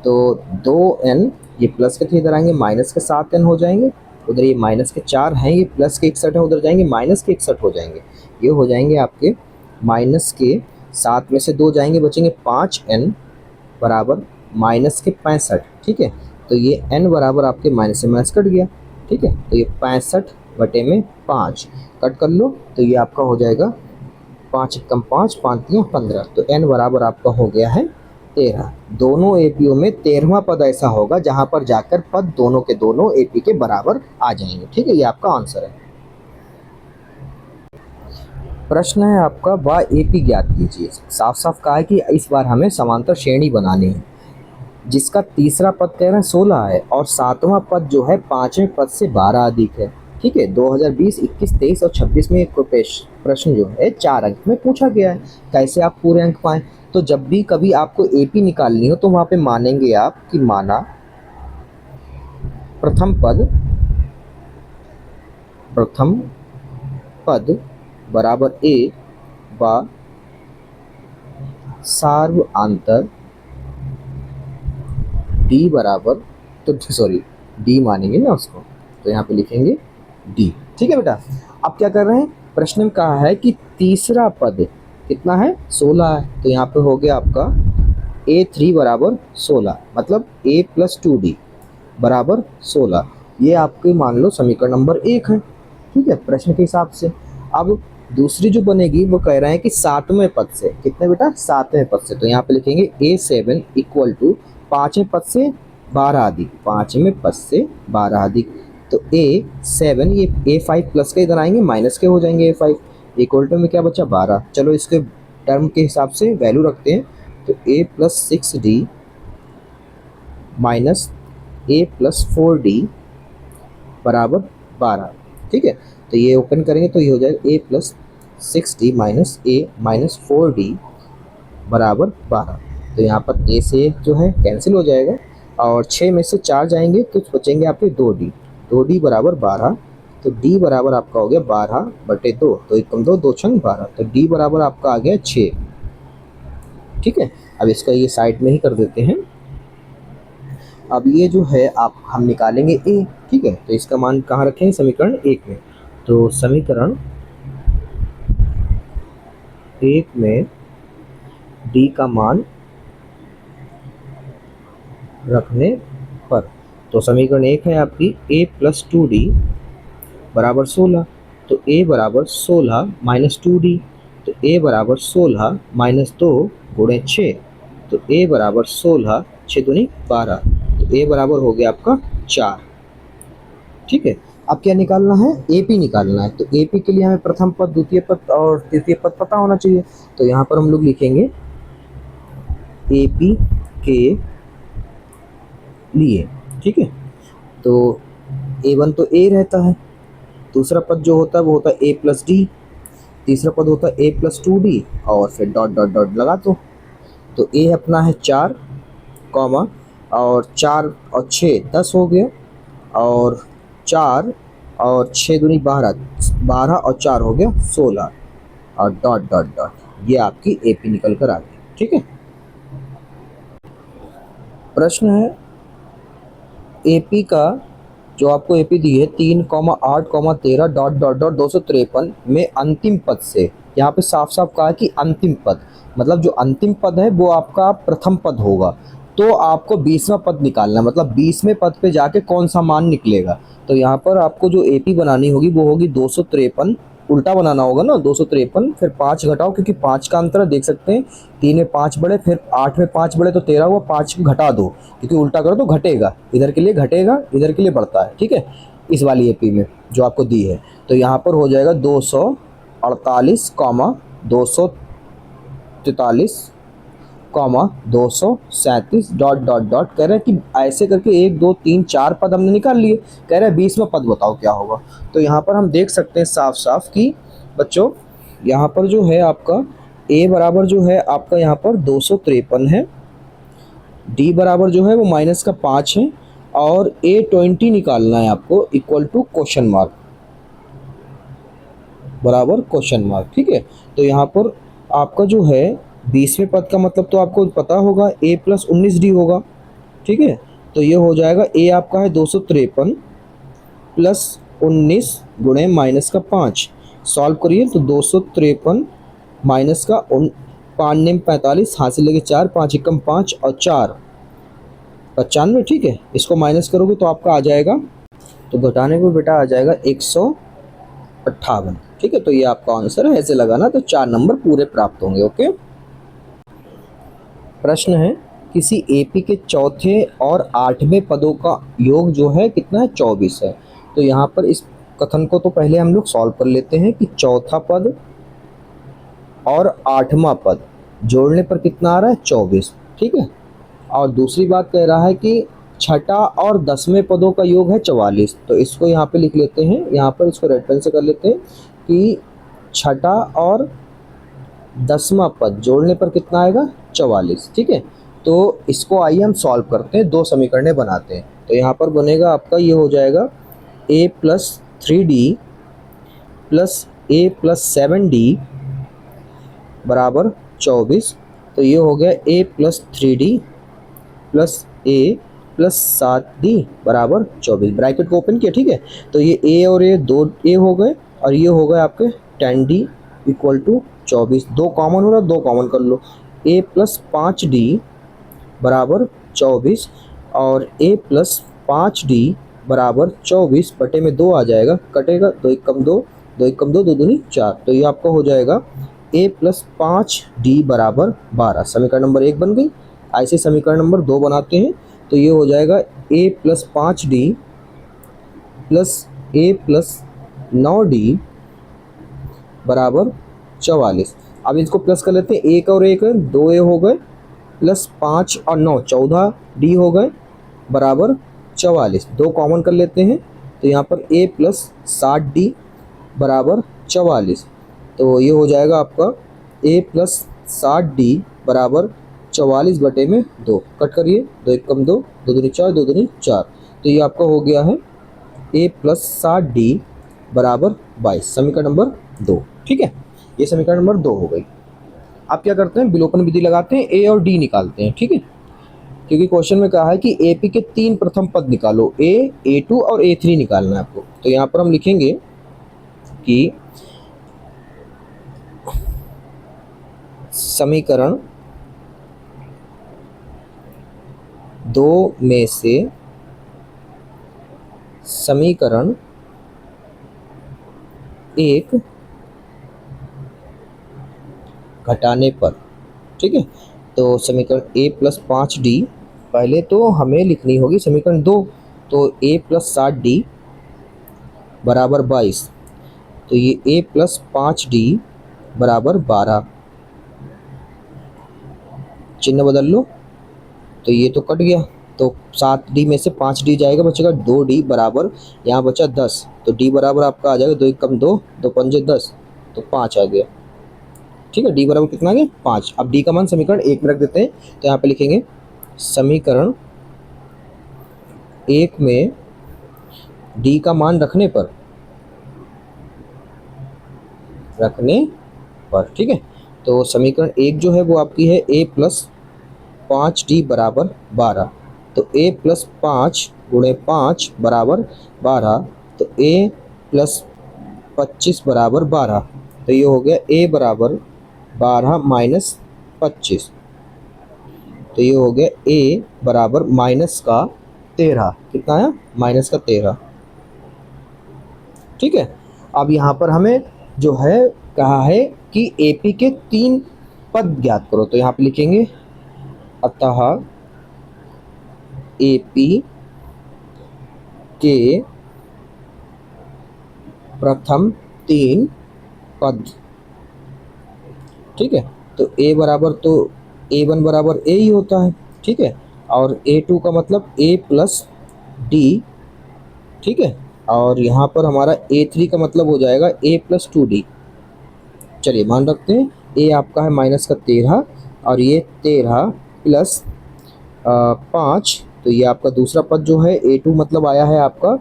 तो 2n ये प्लस के थे, इधर आएंगे -7n हो जाएंगे, उधर ये -4 हैं, ये प्लस के 61 है, उधर जाएंगे -61 हो जाएंगे। ये हो जाएंगे आपके -7 में से 2 जाएंगे, बचेंगे 5n बराबर -65। ठीक है, तो ये n बराबर आपके माइनस से माइनस कट गया। ठीक है, तो ये 65/5 कट कर लो, तो ये आपका हो जाएगा 5 × 5 5 × 15, तो n बराबर आपका हो गया है 13। दोनों एपीओ में 13वां पद ऐसा होगा जहां पर जाकर पद दोनों के दोनों एपी के बराबर आ जाएंगे। ठीक है, ये आपका आंसर है। प्रश्न है आपका व एपी ज्ञात कीजिए। साफ साफ कहा है कि इस बार हमें समांतर श्रेणी बनानी है, जिसका तीसरा पद कह रहे हैं 16 है और 7वां पद जो है 5वें पद से 12 अधिक है। ठीक है, 2020, 21, 23 और 26 में एक प्रश्न जो है 4 अंक में पूछा गया है। कैसे आप पूरे अंक पाएं? तो जब भी कभी आपको एपी निकालनी हो तो वहाँ पे मानेंगे आप कि माना प्रथम पद बराबर a व सार्वआंतर d बराबर, तो सॉरी d मानेंगे ना उसको, तो यहाँ पे लिखेंगे d। ठीक है बेटा, अब क्या कर रहे हैं, प्रश्न में कहा है कि तीसरा पद कितना है, 16 है, तो यहाँ पे हो गया आपका a3 बराबर 16, मतलब a + 2d बराबर 16। ये आपके मान लो समीकरण नंबर 1 है। ठीक है, प्रश्न के हिसाब से। अब दूसरी जो बनेगी वो कह रहे हैं कि 7वें पद से, कितने बेटा, 7वें पद से, तो यहाँ पे लिखेंगे a7 = 5वें पद से 12 अधिक, 5वें पद से 12 अधिक, तो a7 ये a5 प्लस के इधर आएंगे माइनस के हो जाएंगे, a5 इक्वल टू में क्या बचा 12। चलो इसके टर्म के हिसाब से वैल्यू रखते हैं, तो a + 6d minus a + 4d बराबर 12। ठीक है, तो ये ओपन करेंगे तो ये हो जाएगा a + 6d minus a - 4d बराबर 12। तो यहाँ पर a से जो है कैंसिल हो जाएगा और 6 में से 4 जाएंगे तो बचेंगे आपके 2d बराबर 12। तो d बराबर आपका हो गया 12/2, तो 1 × 2 2 × 12, तो d बराबर आपका आ गया 6। ठीक है, अब इसका ये साइड में ही कर देते हैं। अब ये जो है आप हम निकालेंगे a। ठीक है, तो इसका मान कहाँ रखेंगे, समीकरण 1 में, तो समीकरण 1 में d का मान रखने पर, तो समीकरण 1 है आपकी a + 2d बराबर 16, तो a बराबर 16 - 2d, तो a बराबर 16 - 2 × 6, तो a बराबर 16, 6 दूनी 12, तो a बराबर हो गया आपका 4। ठीक है, अब क्या निकालना है, एपी निकालना है। तो एपी के लिए हमें प्रथम पद, द्वितीय पद और तृतीय पद पता होना चाहिए। तो यहाँ पर हम लोग लिखेंगे एपी के लिए। ठीक है, तो a1 तो a रहता है, दूसरा पद जो होता है वो होता है a + d, तीसरा पद होता है a + 2d और फिर डॉट डॉट डॉट लगा दो। तो a अपना है 4, और 4 और 6 10 हो गया, और 4 और 6 दूनी 12, 12 और 4 हो गया 16, और डॉट डॉट डॉट, ये आपकी एपी निकल कर आ गई। ठीक है, प्रश्न है एपी का, जो आपको एपी दी है 3, 8, 13 डॉट डॉट डॉट 253 में अंतिम पद से, यहाँ पे साफ साफ कहा है कि अंतिम पद, मतलब जो अंतिम पद है वो आपका प्रथम पद होगा। तो आपको 20वां पद निकालना है, मतलब 20वें पद पे जाके कौन सा मान निकलेगा। तो यहाँ पर आपको जो एपी बनानी होगी वो होगी 253, उल्टा बनाना होगा ना, 253 फिर 5 घटाओ, क्योंकि 5 का अंतर है, देख सकते हैं 3 में 5 बढ़े, फिर 8 में 5 बढ़े तो 13 हुआ, 5 घटा दो, क्योंकि उल्टा करो तो घटेगा, इधर के लिए घटेगा, इधर के लिए बढ़ता है, ठीक है, इस वाली एपी में जो आपको दी है। तो यहाँ पर हो जाएगा 248, 243, 237 डॉट डॉट डॉट। कह रहा है कि ऐसे करके 1 2 3 4 पद हमने निकाल लिए, कह रहा है 20वां पद बताओ क्या होगा। तो यहाँ पर हम देख सकते हैं साफ साफ कि बच्चों यहाँ पर जो है आपका ए बराबर जो है आपका यहाँ पर 253 है, डी बराबर जो है वो माइनस का 5 है, और A20 निकालना है आपको इक्वल टू क्वेश्चन मार्क बराबर क्वेश्चन मार्क, ठीक है। तो यहाँ पर आपका जो है 20वें पद का मतलब तो आपको पता होगा A प्लस 19D होगा, ठीक है। तो ये हो जाएगा A आपका है 253 प्लस 19 गुणे माइनस का 5, सॉल्व करिए तो 253 माइनस का 5 नेम 45, हासिल लगे 4, 5 एकम 5 और 4 95, ठीक है। इसको माइनस करोगे तो आपका आ जाएगा, तो घटाने पे बेटा आ जाएगा 158, ठीक है। तो ये आपका आंसर है, ऐसे लगाना तो 4 नंबर पूरे प्राप्त होंगे। ओके। प्रश्न है किसी एपी के चौथे और 8वें पदों का योग जो है कितना है, 24 है। तो यहाँ पर इस कथन को तो पहले हम लोग सॉल्व कर लेते हैं कि चौथा पद और 8वां पद जोड़ने पर कितना आ रहा है, 24, ठीक है। और दूसरी बात कह रहा है कि छठा और 10वें पदों का योग है 44। तो इसको यहाँ पे लिख लेते हैं, यहाँ पर इसको रेड पेन से कर लेते हैं कि छठा और 10वां पद जोड़ने पर कितना आएगा, 44, ठीक है। तो इसको आइए हम सॉल्व करते हैं, 2 समीकरणें बनाते हैं। तो यहाँ पर बनेगा आपका ये हो जाएगा a plus 3d plus a plus 7d बराबर 24। तो ये हो गया a plus 3d plus a plus 7d बराबर 24, ब्रैकेट को ओपन किया, ठीक है। तो ये a और a 2a हो गए, और ये हो गए आपके 10d इक्वल टू 24, 2 कॉमन हो रहा, 2 कॉमन कर लो, a प्लस 5d बराबर 24, और a प्लस 5d बराबर 24 बटे में 2 आ जाएगा, कटेगा, 2 एक कम 2, 2 एक कम 2, 2 दूनी 4। तो ये आपका हो जाएगा a प्लस 5d बराबर 12, समीकरण नंबर 1 बन गई। ऐसे समीकरण नंबर 2 बनाते हैं, तो ये हो जाएगा a plus 5d plus a plus 9d बराबर 44। अब इसको प्लस कर लेते हैं, एक और एक 2a हो गए, प्लस 5 और 9 14d हो गए बराबर 44, 2 कॉमन कर लेते हैं। तो यहाँ पर a प्लस 60d बराबर 44। तो ये हो जाएगा आपका a प्लस 60d बराबर 44 बटे में 2, कट करिए, 2 एक कम 2, 2 दूनी 4, 2 दूनी 4। तो ये आपका हो गया है a प्लस 60d बराबर 22, समीकरण नंबर 2, ठीक है। ये समीकरण नंबर 2 हो गई। आप क्या करते हैं, विलोपन विधि लगाते हैं, a और d निकालते हैं, ठीक है, क्योंकि क्वेश्चन में कहा है कि AP के 3 प्रथम पद निकालो, A, A2 और A3 निकालना है आपको। तो यहाँ पर हम लिखेंगे कि समीकरण 2 में से समीकरण 1 घटाने पर, ठीक है। तो समीकरण a प्लस 5d पहले तो हमें लिखनी होगी समीकरण 2, तो a प्लस 60d बराबर 22। तो ये a प्लस 5d बराबर 12, चिन्ह बदल लो, तो ये तो कट गया, तो 7d में से 5d जाएगा, बचेगा 2d बराबर, यहाँ बचा 10, तो d बराबर आपका आ जाएगा 2 एक कम 2, 2 पंजे 10, तो 5 आ गया, ठीक है। d बराबर कितना आ गया, 5। अब d का मान समीकरण 1 में रख देते हैं, तो यहाँ पे लिखेंगे समीकरण 1 में d का मान रखने पर, ठीक है। तो समीकरण 1 जो है वो आपकी है a प्लस 5d बराबर 12, तो a प्लस 5 गुणे 5 बराबर 12, तो a प्लस 25 बराबर 12। तो ये हो गया a बराबर 12 माइनस 25, तो ये हो गया a बराबर -13। कितना है? -13। ठीक है। अब यहाँ पर हमें जो है कहा है कि AP के 3 पद ज्ञात करो, तो यहाँ पे लिखेंगे अतः AP के प्रथम 3 पद। ठीक है। तो A बराबर तो A1 बराबर A ही होता है। ठीक है। और A2 का मतलब A प्लस D। ठीक है। और यहाँ पर हमारा A3 का मतलब हो जाएगा A प्लस 2D। चलिए मान रखते हैं A आपका है -13 और ये 13 प्लस 5, तो ये आपका दूसरा पद जो है A2 मतलब आया है आपका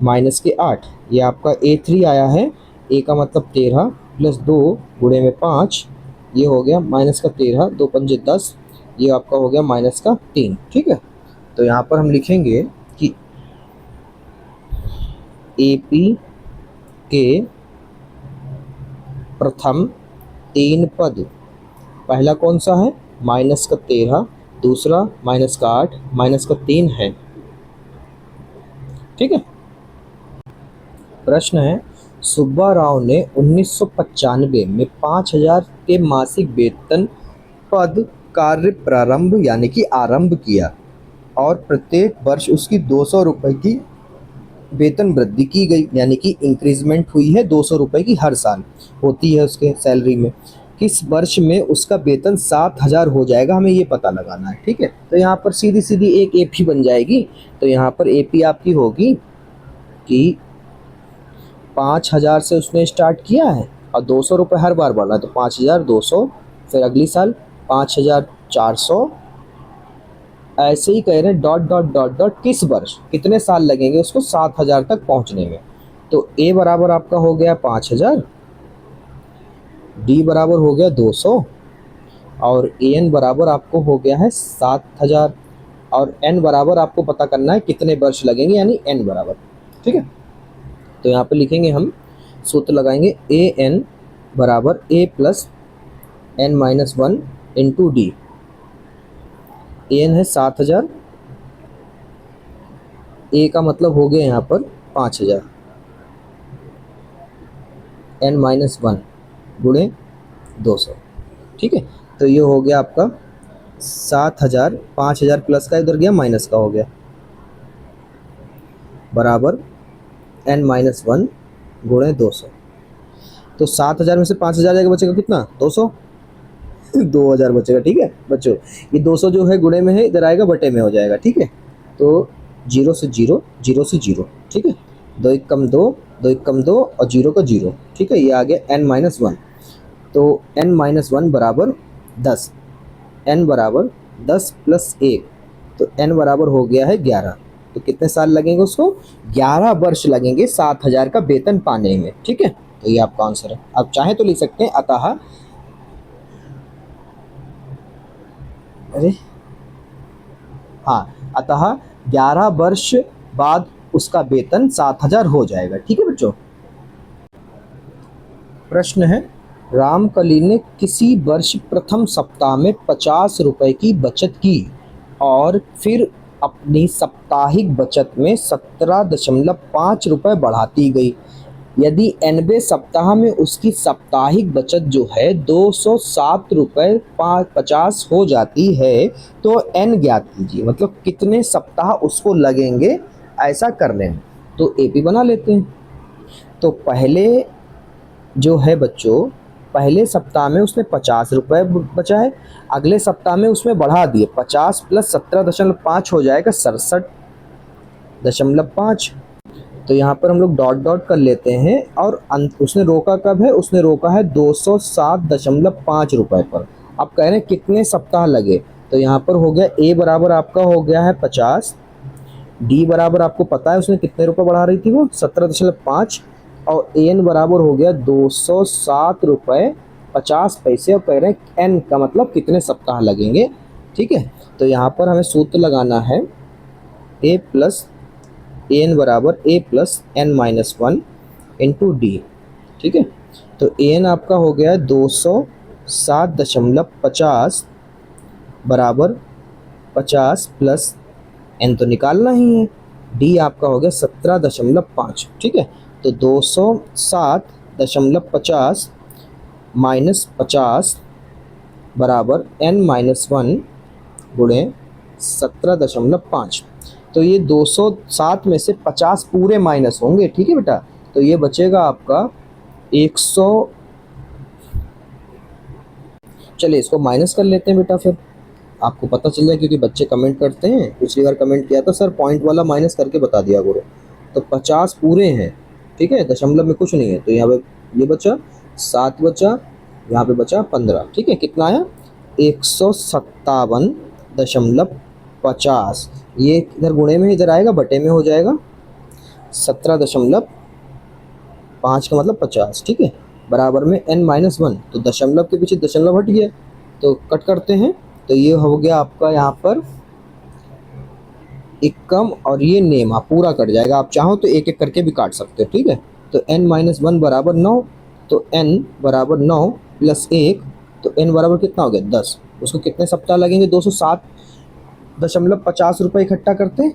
-8। ये आपका A3 आया है, A का मतलब 13 प्लस 2 गुणे में 5, ये हो गया -13, 2 पंजे 10, ये आपका हो गया -3। ठीक है। तो यहाँ पर हम लिखेंगे कि AP के प्रथम 3 पद, पहला कौन सा है? -13, दूसरा -8, -3 है। ठीक है। प्रश्न है, सुब्बा राव ने 1995 में 5000 के मासिक वेतन पद कार्य प्रारंभ यानी कि आरंभ किया और प्रत्येक वर्ष उसकी 200 रुपये की वेतन वृद्धि की गई, यानी कि इंक्रीजमेंट हुई है 200 रुपये की, हर साल होती है उसके सैलरी में। किस वर्ष में उसका वेतन 7000 हो जाएगा, हमें ये पता लगाना है। ठीक है। तो यहाँ पर सीधी सीधी एक AP बन जाएगी। तो यहाँ पर AP आपकी होगी कि 5000 से उसने स्टार्ट किया है और 200 रुपये हर बार बढ़ा है, तो 5200, फिर अगली साल 5400, ऐसे ही कह रहे हैं डॉट डॉट डॉट डॉट किस वर्ष, कितने साल लगेंगे उसको 7000 तक पहुंचने में। तो A बराबर आपका हो गया 5000, D बराबर हो गया 200 और AN बराबर आपको हो गया है 7000 और N बराबर आपको पता करना है कितने वर्ष लगेंगे, यानी N बराबर। ठीक है। तो यहाँ पे लिखेंगे हम, सूत्र लगाएंगे AN बराबर A plus N-1 into D। AN है 7000, A का मतलब हो गया यहाँ पर 5000, N-1 गुणे 200। ठीक है। तो ये हो गया आपका 7000, 5000 प्लस का इधर गया माइनस का हो गया, बराबर N-1 गुणे 200। तो 7000 में से 5000 जाएगा, बचेगा कितना? 200। 2000 बचेगा। ठीक है बच्चों, ये 200 जो है गुणे में है, इधर आएगा बटे में हो जाएगा। ठीक है। तो 0 से 0, 0 से 0। ठीक है। 2 1 कम 2, 2 1 कम 2 और 0 का 0। ठीक है। ये आ गया N-1। तो N-1 बराबर 10, N बराबर 10 प्लस 1, तो N बराबर हो गया है 11। तो कितने साल लगेंगे उसको? 11 वर्ष लगेंगे 7000 का वेतन पाने में। ठीक है। तो ये आपका आंसर है। आप चाहे तो लिख सकते हैं अतः, अरे हाँ, अतः 11 वर्ष बाद उसका वेतन 7000 हो जाएगा। ठीक है बच्चों। प्रश्न है, रामकली ने किसी वर्ष प्रथम सप्ताह में 50 रुपए की बचत की और फिर अपनी साप्ताहिक बचत में 17.5 रुपये बढ़ाती गई। यदि 90 सप्ताह में उसकी साप्ताहिक बचत जो है 207 रुपये 50 हो जाती है, तो N ज्ञात कीजिए, मतलब कितने सप्ताह उसको लगेंगे ऐसा करने में। तो AP बना लेते हैं। तो पहले जो है बच्चों, पहले सप्ताह में उसने 50 रुपये बचा है, अगले सप्ताह में उसमें बढ़ा दिए, 50 प्लस 17.5 हो जाएगा 67.5। तो यहाँ पर हम लोग डॉट डॉट कर लेते हैं और उसने रोका कब है? उसने रोका है 207.5 रुपये पर। अब कह रहे हैं कितने सप्ताह लगे, तो यहाँ पर हो गया A बराबर आपका हो गया है 50, D बराबर आपको पता है उसने कितने रुपये बढ़ा रही थी, वो 17.5, और AN बराबर हो गया 207 रुपये 50 पैसे, और कह रहे हैं N का मतलब कितने सप्ताह लगेंगे। ठीक है। तो यहाँ पर हमें सूत्र लगाना है A प्लस AN बराबर A plus N-1 into D। ठीक है। तो AN आपका हो गया 207.50 बराबर 50 प्लस n तो निकालना ही है, d आपका हो गया 17.5। ठीक है, तो 207.50 माइनस 50 बराबर n-1 गुणे 17.5। तो ये 207 में से 50 पूरे माइनस होंगे। ठीक है बेटा, तो ये बचेगा आपका 100। चलिए इसको माइनस कर लेते हैं बेटा, फिर आपको पता चल जाए, क्योंकि बच्चे कमेंट करते हैं। पिछली बार कमेंट किया था सर पॉइंट वाला माइनस करके बता दिया करो। तो 50 पूरे हैं, ठीक है, दशमलव में कुछ नहीं है, तो यहाँ पे ये बचा 7 बचा, यहाँ पे बचा 15। ठीक है, कितना आया 157.50। ये इधर गुणे में इधर आएगा, बटे में हो जाएगा 17.5 का मतलब 50। ठीक है, बराबर में n-1, तो दशमलव के पीछे दशमलव हट गया, तो कट करते हैं। तो ये हो गया आपका यहाँ पर एकम और ये नेम, आप पूरा कट जाएगा। आप चाहो तो एक एक करके भी काट सकते हो। ठीक है, तो n-1 बराबर 9, तो n बराबर 9 प्लस 1, तो n बराबर कितना हो गया 10। उसको कितने सप्ताह लगेंगे, 207.50 रुपये इकट्ठा करते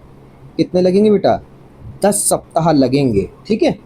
कितने लगेंगे बेटा, 10 सप्ताह लगेंगे। ठीक है,